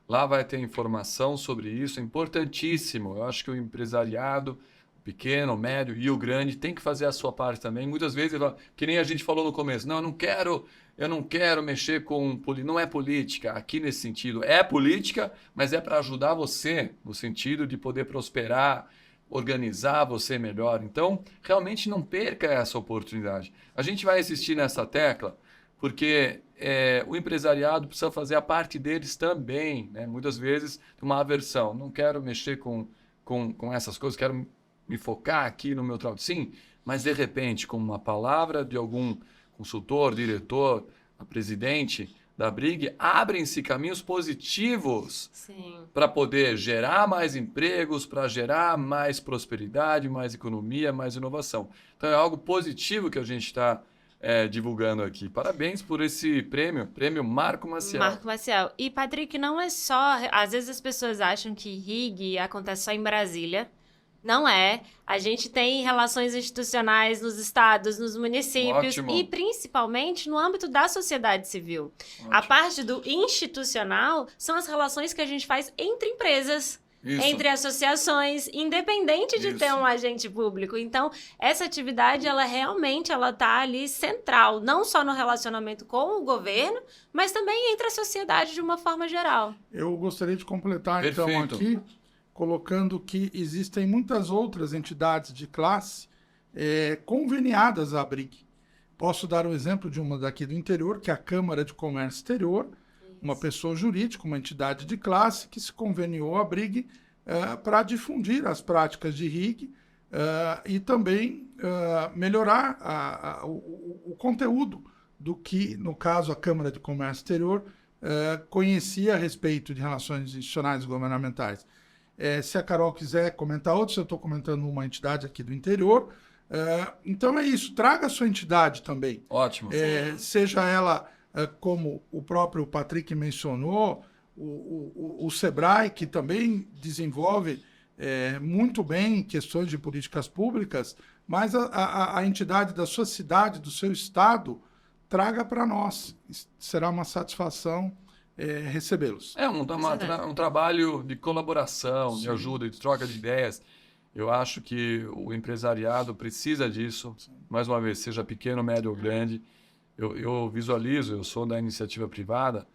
Lá vai ter informação sobre isso, é importantíssimo. Eu acho que o empresariado, o pequeno, o médio e o grande, tem que fazer a sua parte também. Muitas vezes, que nem a gente falou no começo, não, eu não quero mexer com política. Não é política, aqui nesse sentido. É política, mas é para ajudar você, no sentido de poder prosperar, organizar você melhor. Então, realmente não perca essa oportunidade. A gente vai insistir nessa tecla, porque o empresariado precisa fazer a parte deles também, né? Muitas vezes tem uma aversão, não quero mexer com essas coisas, quero me focar aqui no meu trabalho. Sim, mas de repente, com uma palavra de algum consultor, diretor, a presidente da Abrig, abrem-se caminhos positivos Sim. para poder gerar mais empregos, para gerar mais prosperidade, mais economia, mais inovação. Então é algo positivo que a gente está divulgando aqui. Parabéns por esse prêmio Marco Maciel. Marco Maciel. E, Patrick, não é só... Às vezes as pessoas acham que RIG acontece só em Brasília. Não é. A gente tem relações institucionais nos estados, nos municípios. Ótimo. E, principalmente, no âmbito da sociedade civil. Ótimo. A parte do institucional são as relações que a gente faz entre empresas, Isso. entre associações, independente de ter Isso. um agente público. Então, essa atividade, ela realmente tá ali central, não só no relacionamento com o governo, mas também entre a sociedade de uma forma geral. Eu gostaria de completar, então, Perfeito. aqui, colocando que existem muitas outras entidades de classe conveniadas à Abrig. Posso dar um exemplo de uma daqui do interior, que é a Câmara de Comércio Exterior, uma pessoa jurídica, uma entidade de classe que se conveniou à Abrig para difundir as práticas de RIG e também melhorar o conteúdo do que, no caso, a Câmara de Comércio Exterior conhecia a respeito de relações institucionais e governamentais. Se a Carol quiser comentar outro, se eu estou comentando uma entidade aqui do interior. Então é isso, traga a sua entidade também. Ótimo. Seja ela, como o próprio Patrick mencionou, o SEBRAE, que também desenvolve muito bem questões de políticas públicas, mas a entidade da sua cidade, do seu estado, traga para nós. Será uma satisfação recebê-los. É um trabalho de colaboração, de ajuda, de troca de ideias. Eu acho que o empresariado precisa disso. Mais uma vez, seja pequeno, médio ou grande. Eu visualizo, eu sou da iniciativa privada,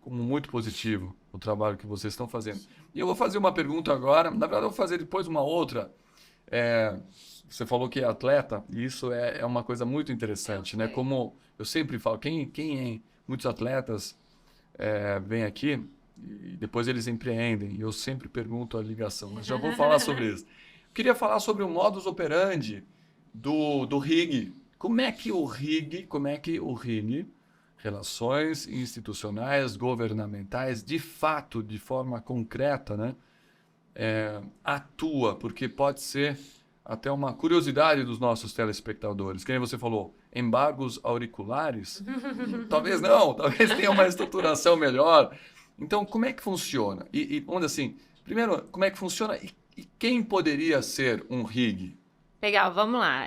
como muito positivo o trabalho que vocês estão fazendo. E eu vou fazer uma pergunta agora. Na verdade, eu vou fazer depois uma outra. Você falou que é atleta, e isso é uma coisa muito interessante, né? Como eu sempre falo, muitos atletas vêm aqui e depois eles empreendem, e eu sempre pergunto a ligação, mas já vou falar sobre isso. Eu queria falar sobre o modus operandi do RIG. Como é que o RIG, relações institucionais, governamentais, de fato, de forma concreta, né? atua? Porque pode ser até uma curiosidade dos nossos telespectadores. Que nem você falou, embargos auriculares? Talvez não, talvez tenha uma estruturação melhor. Então, como é que funciona? Vamos dizer assim, primeiro, como é que funciona e quem poderia ser um RIG? Legal, vamos lá.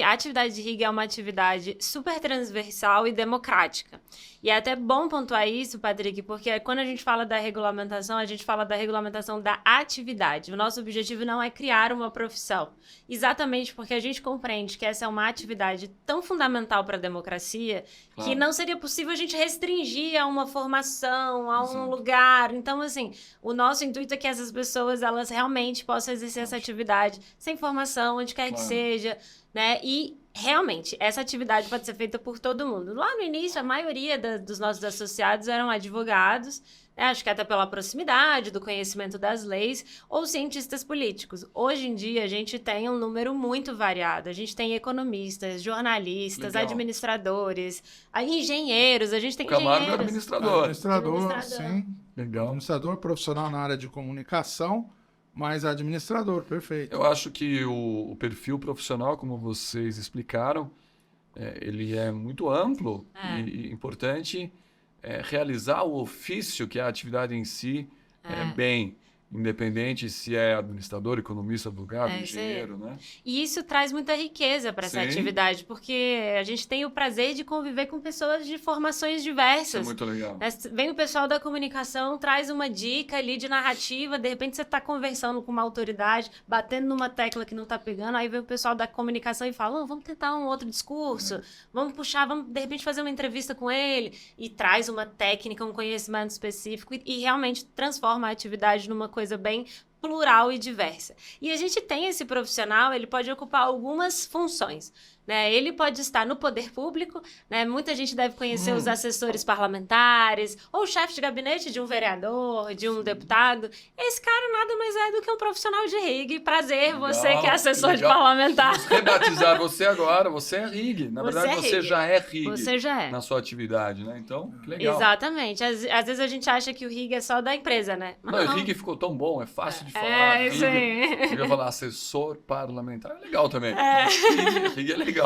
A atividade de RIG é uma atividade super transversal e democrática. E é até bom pontuar isso, Patrick, porque quando a gente fala da regulamentação, a gente fala da regulamentação da atividade. O nosso objetivo não é criar uma profissão. Exatamente porque a gente compreende que essa é uma atividade tão fundamental para a democracia que não seria possível a gente restringir a uma formação, a um lugar. Então, assim, o nosso intuito é que essas pessoas, elas realmente possam exercer essa atividade sem formação, onde quer que seja, né? E realmente, essa atividade pode ser feita por todo mundo. Lá no início, a maioria dos nossos associados eram advogados, né? Acho que até pela proximidade, do conhecimento das leis, ou cientistas políticos. Hoje em dia, a gente tem um número muito variado. A gente tem economistas, jornalistas, administradores, engenheiros. A gente tem Camargo é engenheiros. Administrador, sim. Legal. Administrador profissional na área de comunicação, mas administrador, perfeito. Eu acho que o perfil profissional, como vocês explicaram, ele é muito amplo e importante realizar o ofício, que é a atividade em si, bem, independente se é administrador, economista, advogado, engenheiro, né? E isso traz muita riqueza para essa atividade, porque a gente tem o prazer de conviver com pessoas de formações diversas. Isso é muito legal. Vem o pessoal da comunicação, traz uma dica ali de narrativa, de repente você está conversando com uma autoridade, batendo numa tecla que não está pegando, aí vem o pessoal da comunicação e fala, vamos tentar um outro discurso, vamos puxar, vamos de repente fazer uma entrevista com ele, e traz uma técnica, um conhecimento específico e realmente transforma a atividade numa coisa bem plural e diversa. E a gente tem esse profissional, ele pode ocupar algumas funções, né? Ele pode estar no poder público, né? Muita gente deve conhecer os assessores parlamentares, ou o chefe de gabinete de um vereador, de um deputado. Esse cara nada mais é do que um profissional de RIG. Prazer, Legal, você que é assessor de parlamentar. Vamos rebatizar você agora, você é RIG. Na verdade, você já é RIG. Você já é. Na sua atividade, né? Então, que legal. Exatamente. Às vezes a gente acha que o RIG é só da empresa, né? Não, o RIG ficou tão bom, é fácil de falar. É, isso aí. Eu ia falar assessor parlamentar, é legal também. RIG é legal.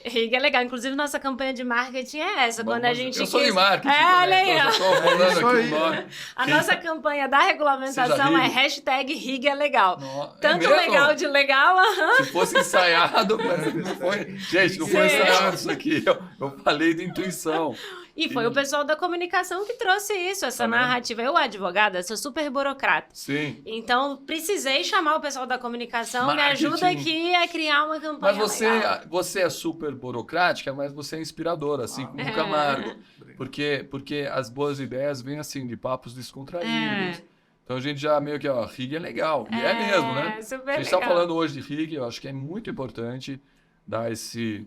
RIG é legal. Inclusive, nossa campanha de marketing é essa. Quando a gente eu sou de marketing. olha aí, então, ó. eu tô falando aqui o nome. A nossa campanha da regulamentação é #RIG é legal. Tanto legal de legal, Se fosse ensaiado, mas não foi. Gente, não foi ensaiado isso aqui. Eu falei de intuição. E foi o pessoal da comunicação que trouxe isso, essa narrativa. Eu, advogada, sou super burocrata. Sim. Então, precisei chamar o pessoal da comunicação, me ajuda aqui a criar uma campanha Mas você é super burocrática, mas você é inspiradora, assim como o Camargo. Porque as boas ideias vêm assim, de papos descontraídos. Então a gente já meio que, RIG é legal. E é mesmo, né? Super a gente está falando hoje de RIG, eu acho que é muito importante dar esse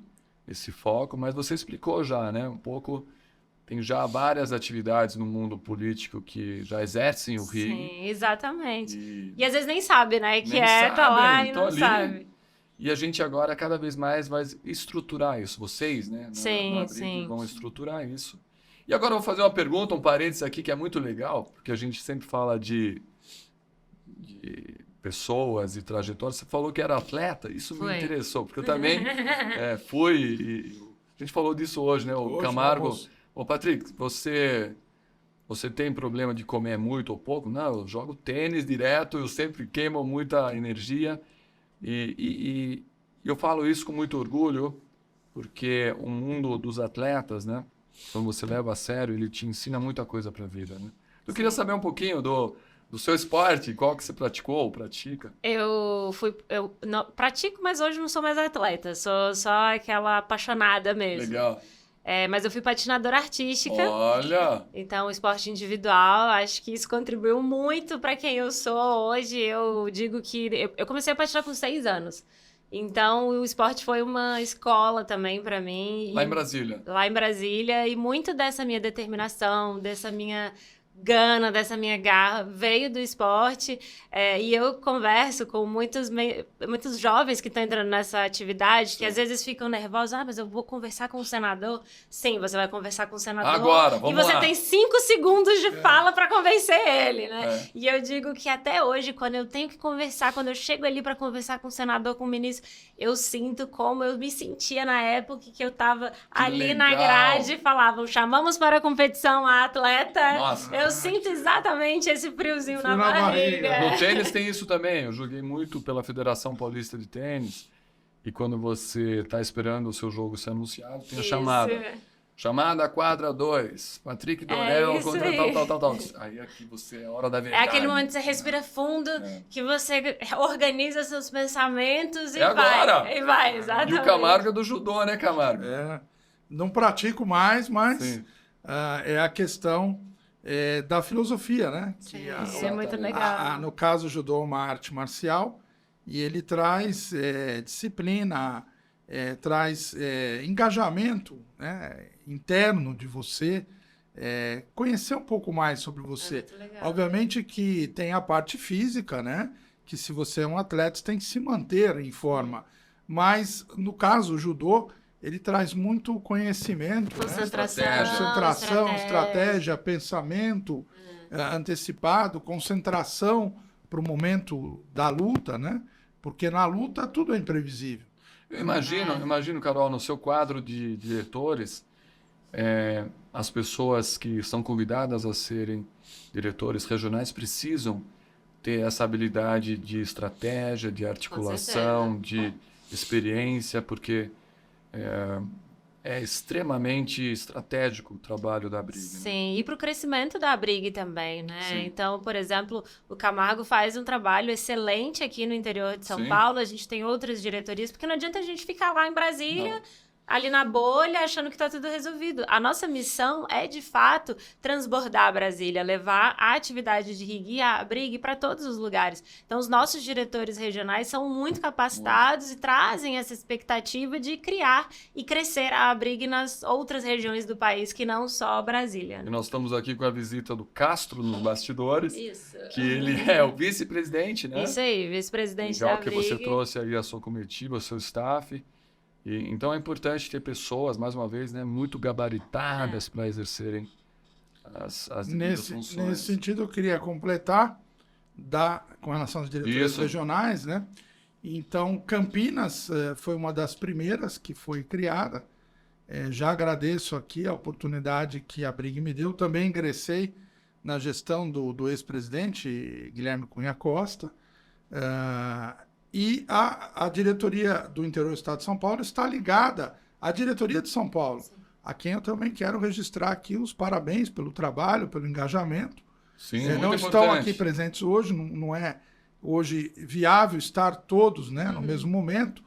foco, mas você explicou já, né? Um pouco. Tem já várias atividades no mundo político que já exercem o RIG. Sim, exatamente. E às vezes nem sabe, né? Que tá sabem, lá e não sabe. E a gente agora cada vez mais vai estruturar isso. Vocês, né? Sim. Vão estruturar isso. E agora eu vou fazer uma pergunta, um parênteses aqui que é muito legal, porque a gente sempre fala de pessoas e trajetórias. Você falou que era atleta, isso me interessou, porque eu também fui. E a gente falou disso hoje, né? O Camargo. Ô, Patrick, você tem problema de comer muito ou pouco? Não, eu jogo tênis direto, eu sempre queimo muita energia. E eu falo isso com muito orgulho, porque o mundo dos atletas, né? Quando você leva a sério, ele te ensina muita coisa para a vida, né? Eu queria saber um pouquinho do seu esporte, qual que você praticou ou pratica? Eu não, pratico, mas hoje não sou mais atleta, sou só aquela apaixonada mesmo. Legal. Mas eu fui patinadora artística. Olha! Então, o esporte individual, acho que isso contribuiu muito para quem eu sou hoje. Eu digo que eu comecei a patinar com 6 anos. Então, o esporte foi uma escola também para mim. Lá em Brasília. Lá em Brasília. E muito dessa minha determinação, dessa minha gana, dessa minha garra, veio do esporte, e eu converso com muitos jovens que estão entrando nessa atividade, que às vezes ficam nervosos, mas eu vou conversar com o senador. Sim, você vai conversar com o senador. Agora, vamos lá. E você tem 5 segundos de fala para convencer ele, né? E eu digo que até hoje, quando eu tenho que conversar, quando eu chego ali para conversar com o senador, com o ministro, eu sinto como eu me sentia na época que eu estava ali na grade e falavam, chamamos para a competição a atleta. Nossa. Eu sinto exatamente esse friozinho na barriga. No tênis tem isso também. Eu joguei muito pela Federação Paulista de Tênis. E quando você está esperando o seu jogo ser anunciado, tem a chamada. Chamada quadra 2. Patrick Dorel contra tal. Aí aqui você é hora da verdade. É aquele momento que você respira fundo, que você organiza seus pensamentos e agora. vai. E vai, exatamente. E o Camargo é do judô, né, Camargo? Não pratico mais, mas é a questão da filosofia, né? Sim, isso é muito legal. No caso, o judô é uma arte marcial e ele traz disciplina, traz engajamento, né, interno de você, conhecer um pouco mais sobre você. Obviamente que tem a parte física, né? Que se você é um atleta, você tem que se manter em forma. Mas, no caso, o judô, ele traz muito conhecimento, concentração, estratégia, pensamento antecipado, concentração para o momento da luta, né? Porque na luta tudo é imprevisível. Eu imagino, Carol, no seu quadro de diretores, as pessoas que são convidadas a serem diretores regionais precisam ter essa habilidade de estratégia, de articulação, de experiência, porque é extremamente estratégico o trabalho da Brig. Sim, e para o crescimento da Brig também, né? Sim. Então, por exemplo, o Camargo faz um trabalho excelente aqui no interior de São Paulo, a gente tem outras diretorias, porque não adianta a gente ficar lá em Brasília, ali na bolha, achando que está tudo resolvido. A nossa missão é, de fato, transbordar Brasília, levar a atividade de RIG e a Brig para todos os lugares. Então, os nossos diretores regionais são muito capacitados e trazem essa expectativa de criar e crescer a Brig nas outras regiões do país, que não só Brasília. E nós estamos aqui com a visita do Castro nos bastidores, Isso. que ele é o vice-presidente, né? Isso aí, vice-presidente da Legal que Brig. você trouxe aí a sua comitiva, o seu staff. Então é importante ter pessoas, mais uma vez, né, muito gabaritadas para exercerem as funções. Nesse sentido, eu queria completar com relação às diretorias regionais, né? Então, Campinas foi uma das primeiras que foi criada. Já agradeço aqui a oportunidade que a Brig me deu. Também ingressei na gestão do ex-presidente Guilherme Cunha Costa. E a diretoria do interior do estado de São Paulo está ligada à diretoria de São Paulo, a quem eu também quero registrar aqui os parabéns pelo trabalho, pelo engajamento. Sim, não estão aqui presentes hoje, não é hoje viável estar todos, né, no mesmo momento,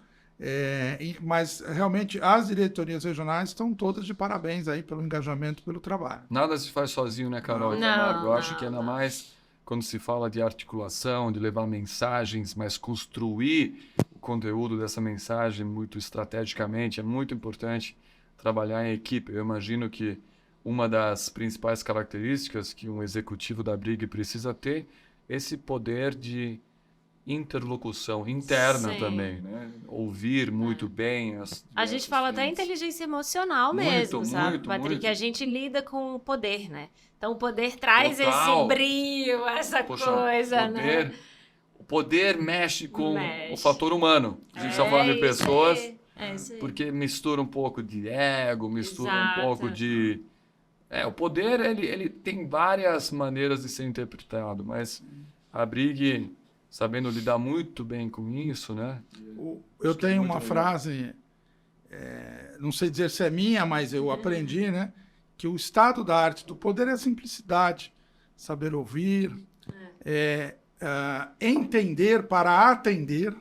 mas realmente as diretorias regionais estão todas de parabéns aí pelo engajamento, pelo trabalho. Nada se faz sozinho, né, Carol? Eu acho que ainda mais quando se fala de articulação, de levar mensagens, mas construir o conteúdo dessa mensagem muito estrategicamente, é muito importante trabalhar em equipe. Eu imagino que uma das principais características que um executivo da Brig precisa ter é esse poder de interlocução interna também, né? Ouvir muito bem a gente fala até inteligência emocional mesmo, sabe, Patrick? Que a gente lida com o poder, né? Então o poder traz esse brio, essa coisa, né? O poder mexe com o fator humano. A gente está falando de pessoas, porque mistura um pouco de ego, mistura um pouco de... o poder, ele tem várias maneiras de ser interpretado, mas a Brig, sabendo lidar muito bem com isso, né? Eu tenho uma frase, não sei dizer se é minha, mas eu aprendi, né? Que o estado da arte do poder é a simplicidade, saber ouvir, entender para atender,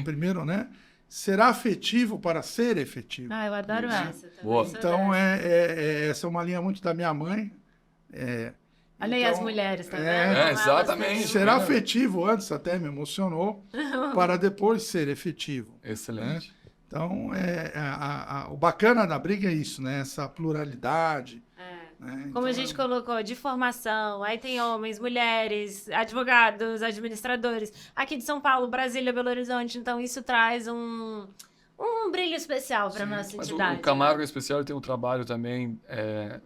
primeiro, né? Ser afetivo para ser efetivo. Eu adoro essa também. Boa. Então, essa é uma linha muito da minha mãe. Olha aí as mulheres, tá vendo? Exatamente. Ser afetivo antes até me emocionou, para depois ser efetivo. Excelente. Né? Então, o bacana da Brig é isso, né? Essa pluralidade, né? Como a Então, gente colocou, de formação, aí tem homens, mulheres, advogados, administradores. Aqui de São Paulo, Brasília, Belo Horizonte, então isso traz um brilho especial para nossa Mas entidade. o Camargo em especial tem um trabalho também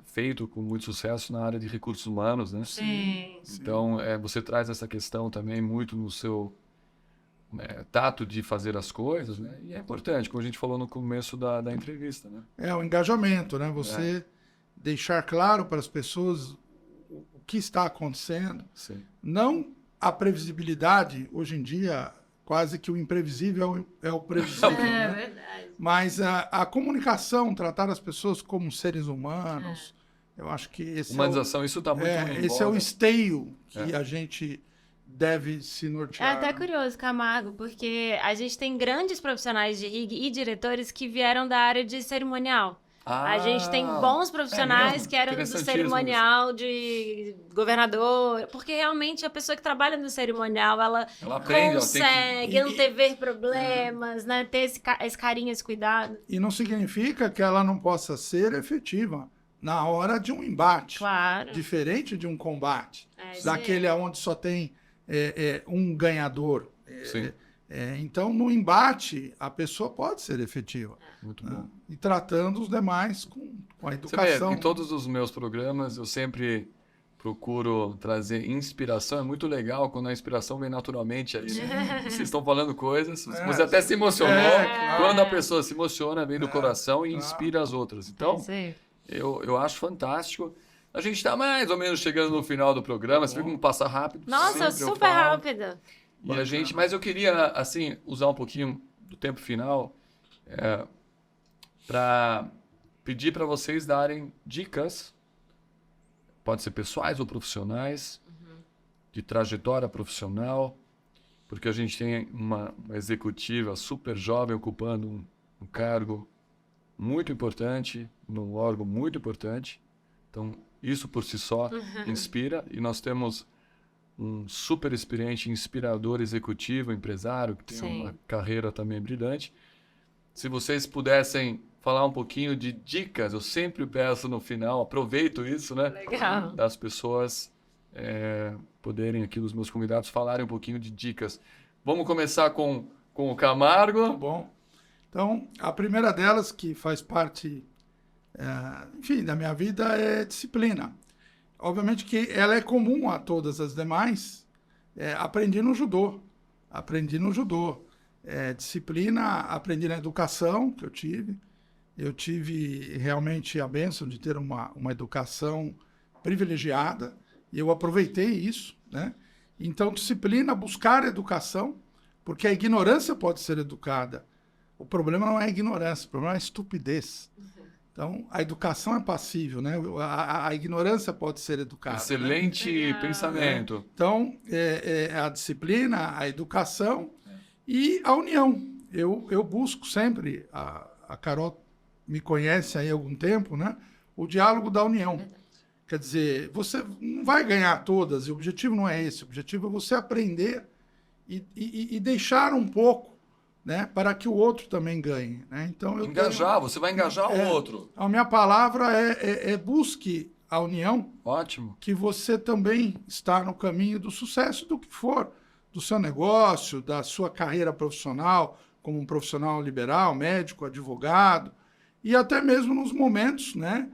feito com muito sucesso na área de recursos humanos, né? Sim. Então, você traz essa questão também muito no seu tato de fazer as coisas, né? E é importante, como a gente falou no começo da entrevista, né? É o engajamento, né? Você deixar claro para as pessoas o que está acontecendo. Sim. Não a previsibilidade, hoje em dia, quase que o imprevisível é o previsível, né? Verdade. Mas a comunicação, tratar as pessoas como seres humanos, eu acho que esse Humanização, isso está muito em esse é o voga. esteio que a gente deve se É nortear. até curioso, Camargo, porque a gente tem grandes profissionais de RIG e diretores que vieram da área de cerimonial. A gente tem bons profissionais mesmo? que eram do Interessantíssimo cerimonial de governador, porque realmente a pessoa que trabalha no cerimonial, ela aprende, consegue ela tem que- antever problemas, né? Ter esse carinho, esse cuidado. E não significa que ela não possa ser efetiva na hora de um embate. Claro. Diferente de um combate. É, Daquele onde só tem um ganhador. Sim. Então, no embate, a pessoa pode ser efetiva. Muito Né? bom. E tratando os demais com a Você educação. vê, em todos os meus programas, eu sempre procuro trazer inspiração. É muito legal quando a inspiração vem naturalmente aí, né? Vocês estão falando coisas, você até se emocionou. claro. Quando a pessoa se emociona, vem do coração e inspira as outras. Então, Sim. eu acho fantástico. A gente está mais ou menos chegando no final do programa. Você viu como passa rápido? Nossa, Sempre eu super falo. rápido. Mas eu queria, assim, usar um pouquinho do tempo final para pedir para vocês darem dicas, pode ser pessoais ou profissionais, de trajetória profissional, porque a gente tem uma executiva super jovem ocupando um cargo muito importante, num órgão muito importante. Então, isso por si só inspira. E nós temos um super experiente, inspirador executivo, empresário, que tem Sim. uma carreira também brilhante. Se vocês pudessem falar um pouquinho de dicas, eu sempre peço no final, aproveito isso, né? Legal. Das pessoas poderem aqui, dos meus convidados, falarem um pouquinho de dicas. Vamos começar com o Camargo. Bom, então, a primeira delas, que faz parte, enfim, da minha vida, é disciplina. Obviamente que ela é comum a todas as demais. Aprendi no judô. Disciplina, aprendi na educação que eu tive. Eu tive realmente a bênção de ter uma educação privilegiada e eu aproveitei isso, né? Então, disciplina, buscar educação, porque a ignorância pode ser educada. O problema não é a ignorância, o problema é a estupidez. Então, a educação é passível, né? A ignorância pode ser educada. Excelente pensamento. Então, a disciplina, a educação e a união. Eu busco sempre, a Carol me conhece aí há algum tempo, né? O diálogo da união. Quer dizer, você não vai ganhar todas, e o objetivo não é esse. O objetivo é você aprender e deixar um pouco, né, para que o outro também ganhe. Né? Então, Você vai engajar o outro. A minha palavra é busque a união. Ótimo. Que você também está no caminho do sucesso do que for, do seu negócio, da sua carreira profissional, como um profissional liberal, médico, advogado, e até mesmo nos momentos, né,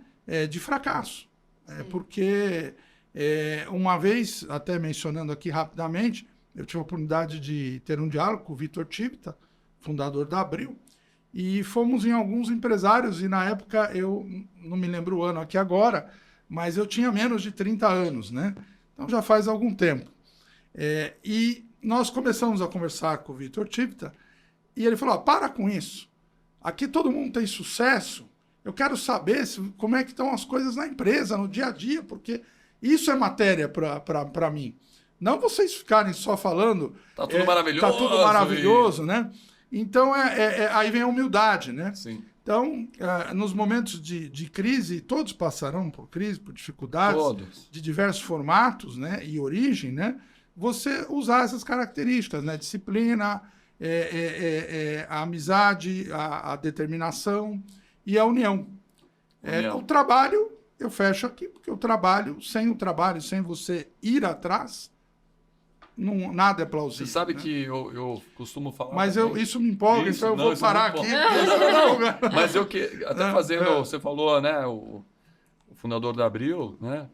de fracasso. Porque uma vez, até mencionando aqui rapidamente, eu tive a oportunidade de ter um diálogo com o Vitor Tivita, fundador da Abril, e fomos em alguns empresários, e na época, eu não me lembro o ano aqui agora, mas eu tinha menos de 30 anos, né? Então já faz algum tempo. E nós começamos a conversar com o Vitor Tivita, e ele falou, para com isso, aqui todo mundo tem sucesso, eu quero saber como é que estão as coisas na empresa, no dia a dia, porque isso é matéria para mim. Não vocês ficarem só falando... Tá tudo maravilhoso. Tá tudo maravilhoso, né? Então, aí vem a humildade, né? Sim. Então, nos momentos de crise, todos passarão por crise, por dificuldades, Todos. de diversos formatos, né? E origem, né? Você usar essas características, né? Disciplina, a amizade, a determinação e a união. O trabalho eu fecho aqui, porque o trabalho, sem você ir atrás, nada é plausível. Você sabe né? que eu costumo falar. Mas também. isso me empolga, Isso, então eu não, vou isso parar me aqui. empolga. Não, mas eu que. Até fazendo. É. Você falou, né? O fundador da Abril, né?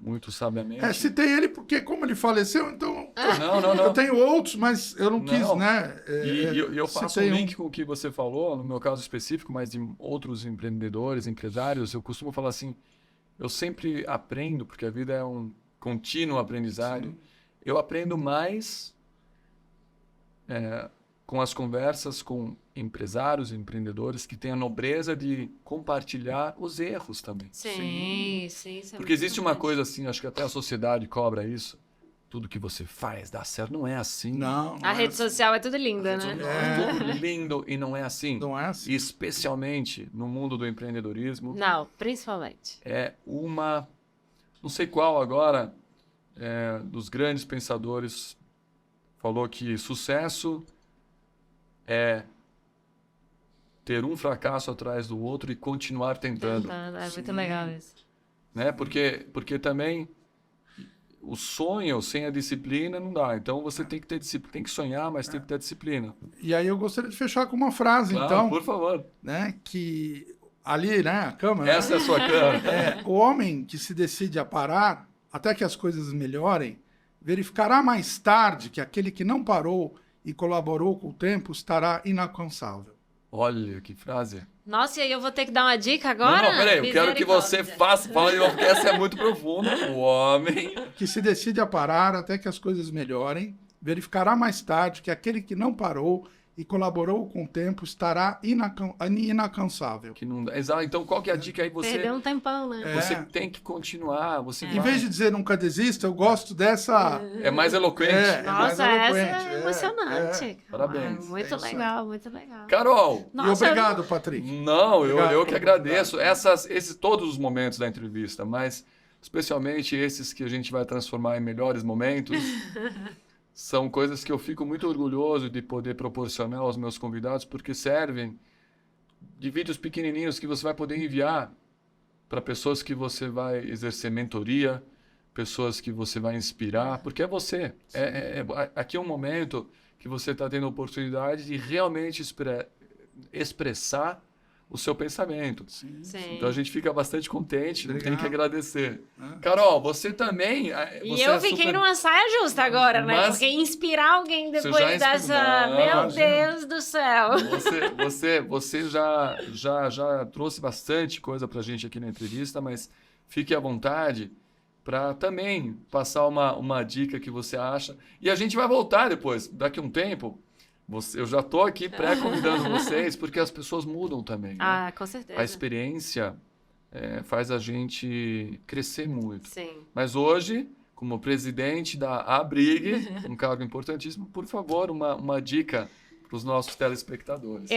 Muito sabiamente. Citei ele porque, como ele faleceu, então. Não. Eu tenho outros, mas eu não quis, Não. né? E eu faço citei um link com o que você falou, no meu caso específico, mas de outros empreendedores, empresários. Eu costumo falar assim: eu sempre aprendo, porque a vida é um contínuo aprendizado. Sim. Eu aprendo mais com as conversas com empresários, empreendedores que têm a nobreza de compartilhar os erros também. Sim. Isso é Porque muito existe uma importante. coisa assim, acho que até a sociedade cobra isso. Tudo que você faz dá certo. Não é assim. Não. A rede social é tudo linda, né? É tudo lindo e não é assim. Não é assim. E especialmente no mundo do empreendedorismo, Não, principalmente. é uma... Não sei qual agora, dos grandes pensadores, falou que sucesso é ter um fracasso atrás do outro e continuar tentando. É muito legal isso. Né? Porque também o sonho sem a disciplina não dá. Então você tem que ter disciplina, tem que sonhar, mas tem que ter disciplina. E aí eu gostaria de fechar com uma frase, Claro, então, por favor. né? Que ali, né? A câmera. Essa é a sua cara. O homem que se decide a parar até que as coisas melhorem, verificará mais tarde que aquele que não parou e colaborou com o tempo estará inalcançável. Olha que frase. Nossa, e aí eu vou ter que dar uma dica agora? Não, peraí, eu quero que você faça, fala de novo, porque essa é muito profunda. O homem. Que se decide a parar até que as coisas melhorem, verificará mais tarde que aquele que não parou e colaborou com o tempo estará inalcançável. Que não dá. Exato. Então, qual que é a dica aí? Perdeu um tempão, né? Você tem que continuar. Você Em vez de dizer nunca desista, eu gosto dessa. É mais eloquente. mais Nossa, essa eloquente, é emocionante. é. Parabéns. Muito É isso aí. legal, muito legal. Carol! E Nossa, obrigado, Patrick. Não, Obrigado eu que pela agradeço. oportunidade. Todos os momentos da entrevista, mas especialmente esses que a gente vai transformar em melhores momentos, são coisas que eu fico muito orgulhoso de poder proporcionar aos meus convidados, porque servem de vídeos pequenininhos que você vai poder enviar para pessoas que você vai exercer mentoria, pessoas que você vai inspirar, porque é você. Aqui é um momento que você está tendo a oportunidade de realmente expressar o seu pensamento. Sim. Então a gente fica bastante contente, tem Obrigado. que agradecer. Carol, você também... E você eu é fiquei super... numa saia justa agora, né? Mas- Porque inspirar alguém Você depois já dessa... inspirou. Meu Imagina. Deus do céu! Você já trouxe bastante coisa pra gente aqui na entrevista, mas fique à vontade para também passar uma dica que você acha. E a gente vai voltar depois, daqui a um tempo. Eu já estou aqui pré-convidando vocês, porque as pessoas mudam também. Né? Ah, com certeza. A experiência faz a gente crescer muito. Sim. Mas hoje, como presidente da Abrig, um cargo importantíssimo, por favor, uma dica para os nossos telespectadores.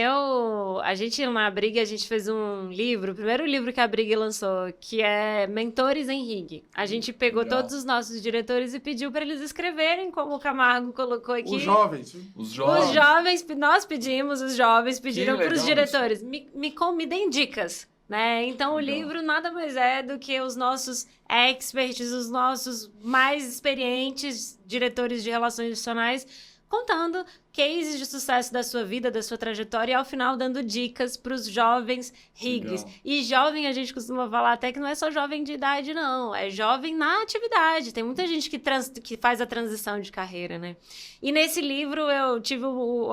A gente na Brig, a gente fez um livro, o primeiro livro que a Brig lançou, que é Mentores em RIG. A gente pegou Legal. todos os nossos diretores e pediu para eles escreverem, como o Camargo colocou aqui. Os jovens. Os Os jovens. jovens, nós pedimos, os jovens pediram legal para os diretores, me deem dicas, né? Então o Legal. livro nada mais é do que os nossos experts, os nossos mais experientes diretores de relações institucionais contando cases de sucesso da sua vida, da sua trajetória e ao final dando dicas para os jovens RIGs. Legal. E jovem a gente costuma falar até que não é só jovem de idade não, é jovem na atividade. Tem muita gente que faz a transição de carreira, né? E nesse livro eu tive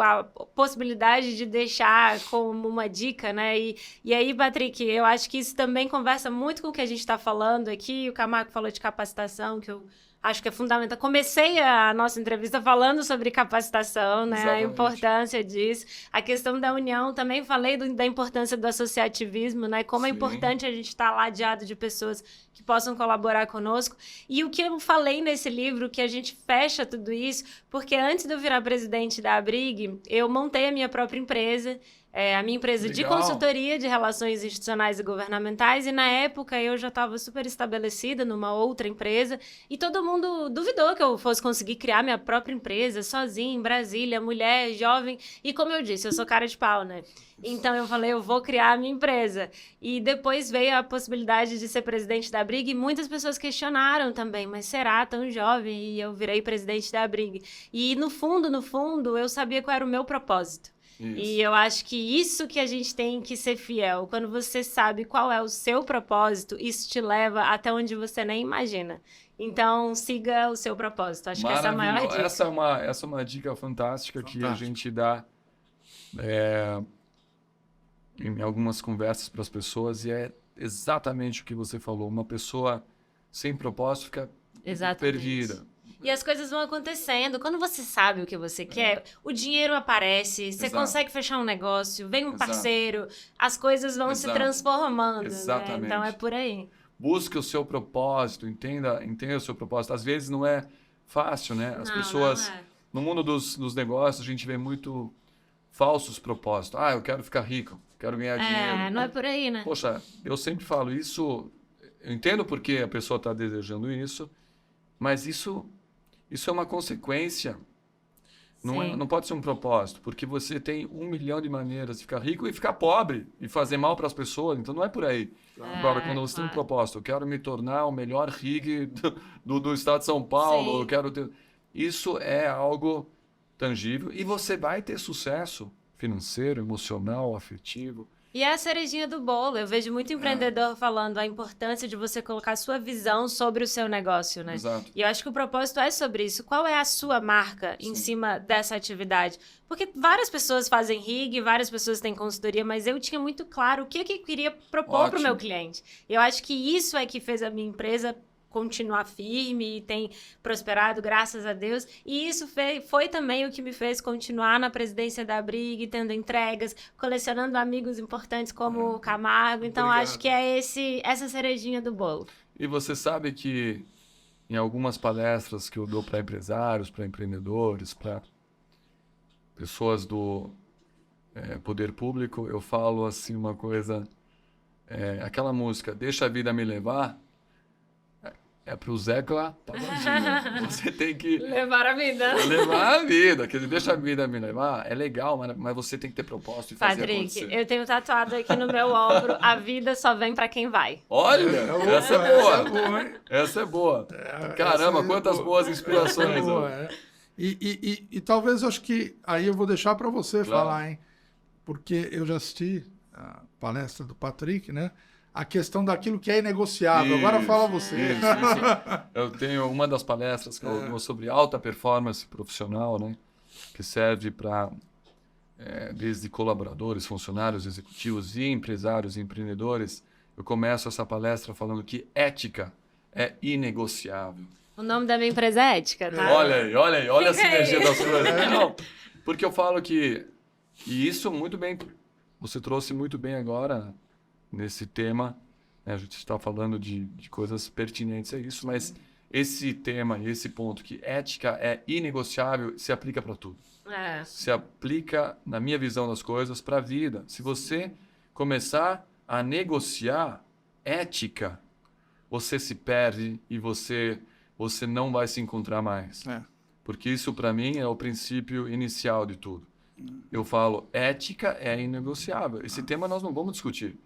a possibilidade de deixar como uma dica, né? E aí, Patrick, eu acho que isso também conversa muito com o que a gente está falando aqui. O Camargo falou de capacitação, que eu acho que é fundamental. Comecei a nossa entrevista falando sobre capacitação, né? Exatamente. A importância disso. A questão da união, também falei da importância do associativismo, né? Como é Sim. importante a gente estar ladeado de pessoas que possam colaborar conosco. E o que eu falei nesse livro, que a gente fecha tudo isso, porque antes de eu virar presidente da Abrig, eu montei a minha própria empresa. a minha empresa de Legal. consultoria de relações institucionais e governamentais, e na época eu já estava super estabelecida numa outra empresa, e todo mundo duvidou que eu fosse conseguir criar minha própria empresa, sozinha, em Brasília, mulher, jovem, e como eu disse, eu sou cara de pau, né? Então eu falei, eu vou criar a minha empresa. E depois veio a possibilidade de ser presidente da Brig, e muitas pessoas questionaram também, mas será tão jovem? E eu virei presidente da Brig. E no fundo, eu sabia qual era o meu propósito. Isso. E eu acho que isso que a gente tem que ser fiel. Quando você sabe qual é o seu propósito, isso te leva até onde você nem imagina. Então, siga o seu propósito. Acho que essa é a maior dica. Essa é uma dica fantástica que a gente dá em algumas conversas para as pessoas, e é exatamente o que você falou. Uma pessoa sem propósito fica perdida. E as coisas vão acontecendo. Quando você sabe o que você quer, o dinheiro aparece, você consegue fechar um negócio, vem um parceiro, as coisas vão se transformando. Exatamente. Né? Então é por aí. Busque o seu propósito, entenda o seu propósito. Às vezes não é fácil, né? As pessoas, no mundo dos negócios, a gente vê muito falsos propósitos. Eu quero ficar rico, quero ganhar dinheiro. Não é por aí, né? Poxa, eu sempre falo isso, eu entendo por que a pessoa está desejando isso, mas isso é uma consequência. Não pode ser um propósito, porque você tem 1 milhão de maneiras de ficar rico e ficar pobre e fazer mal para as pessoas, então não é por aí. Agora, quando você tem um propósito, eu quero me tornar o melhor rig do estado de São Paulo, eu quero ter... Isso é algo tangível e você vai ter sucesso financeiro, emocional, afetivo. E é a cerejinha do bolo. Eu vejo muito empreendedor falando a importância de você colocar a sua visão sobre o seu negócio, né? Exato. E eu acho que o propósito é sobre isso. Qual é a sua marca em cima dessa atividade? Porque várias pessoas fazem rig, várias pessoas têm consultoria, mas eu tinha muito claro o que eu queria propor para o meu cliente. E eu acho que isso é que fez a minha empresa continuar firme e tem prosperado, graças a Deus. E isso foi também o que me fez continuar na presidência da Brig, tendo entregas, colecionando amigos importantes como o Camargo. Então, acho que é essa cerejinha do bolo. E você sabe que em algumas palestras que eu dou para empresários, para empreendedores, para pessoas do poder público, eu falo assim uma coisa, aquela música, Deixa a Vida Me Levar, é pro Zeca Pagodinho. Você tem que... levar a vida. Levar a vida. Quer dizer, deixa a vida me levar. É legal, mas você tem que ter propósito e fazer acontecer. Patrick, eu tenho tatuado aqui no meu ombro, a vida só vem pra quem vai. Olha, essa é boa. Essa é boa. Caramba, quantas boas inspirações. E talvez, acho que aí eu vou deixar para você falar, hein? Porque eu já assisti a palestra do Patrick, né? A questão daquilo que é inegociável. Agora fala você. Isso. Eu tenho uma das palestras que eu dou sobre alta performance profissional, né? Que serve para desde colaboradores, funcionários, executivos e empresários e empreendedores. Eu começo essa palestra falando que ética é inegociável. O nome da minha empresa é Ética, tá? Olha a sinergia das coisas. Não, porque eu falo que... E isso muito bem... Você trouxe muito bem agora... Nesse tema, né, a gente está falando de coisas pertinentes a isso, mas esse tema e esse ponto que ética é inegociável se aplica para tudo. Se aplica, na minha visão das coisas, para a vida. Se você começar a negociar ética, você se perde e você não vai se encontrar mais. Porque isso, para mim, é o princípio inicial de tudo. Eu falo, ética é inegociável. Esse tema nós não vamos discutir.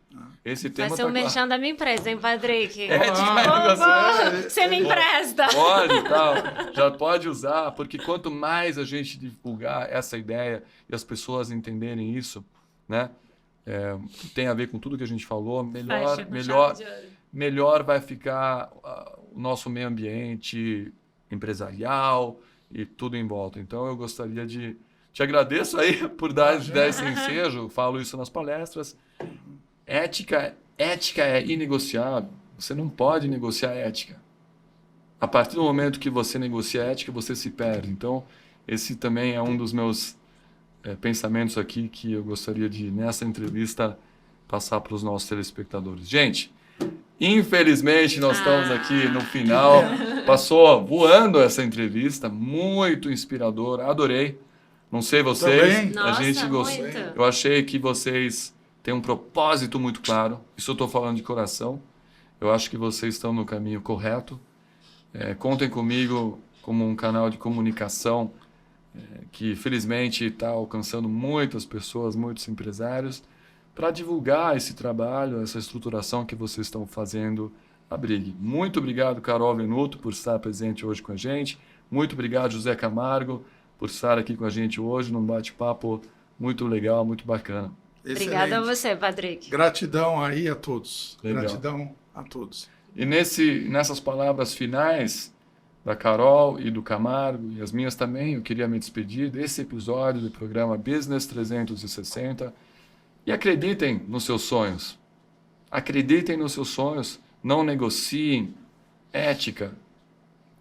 Esse tema vai ser o merchan da minha empresa, hein, Patrick? Ética é inegociável. Você me empresta. Pode, tal. Já pode usar, porque quanto mais a gente divulgar essa ideia e as pessoas entenderem isso, né? Que tem a ver com tudo que a gente falou, melhor vai ficar o nosso meio ambiente empresarial e tudo em volta. Então, eu gostaria de... Te agradeço aí por dar esse ensejo, falo isso nas palestras. Ética é inegociável. Você não pode negociar ética. A partir do momento que você negocia ética, você se perde. Então, esse também é um dos meus pensamentos aqui que eu gostaria de, nessa entrevista, passar para os nossos telespectadores. Gente, infelizmente nós estamos aqui no final. Passou voando essa entrevista, muito inspiradora, adorei. Não sei vocês, Também. a Nossa, gente gostou. muito. Eu achei que vocês têm um propósito muito claro. Isso eu estou falando de coração. Eu acho que vocês estão no caminho correto. Contem comigo como um canal de comunicação que felizmente está alcançando muitas pessoas, muitos empresários, para divulgar esse trabalho, essa estruturação que vocês estão fazendo a Brig. Muito obrigado, Carol Venuto, por estar presente hoje com a gente. Muito obrigado, José Camargo, por estar aqui com a gente hoje num bate-papo muito legal, muito bacana. Obrigada a Excelente. você, Patrick. Gratidão aí a todos. Legal. Gratidão a todos. E nessas palavras finais da Carol e do Camargo, e as minhas também, eu queria me despedir desse episódio do programa Business 360. E acreditem nos seus sonhos. Acreditem nos seus sonhos. Não negociem ética.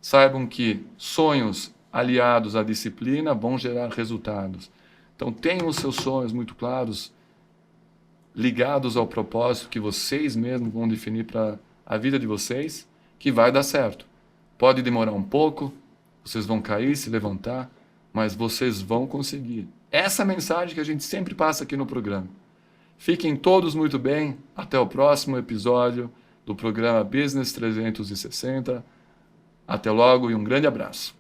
Saibam que sonhos aliados à disciplina vão gerar resultados. Então tenham os seus sonhos muito claros, ligados ao propósito que vocês mesmos vão definir para a vida de vocês, que vai dar certo. Pode demorar um pouco, vocês vão cair, se levantar, mas vocês vão conseguir. Essa é a mensagem que a gente sempre passa aqui no programa. Fiquem todos muito bem. Até o próximo episódio do programa Business 360. Até logo e um grande abraço.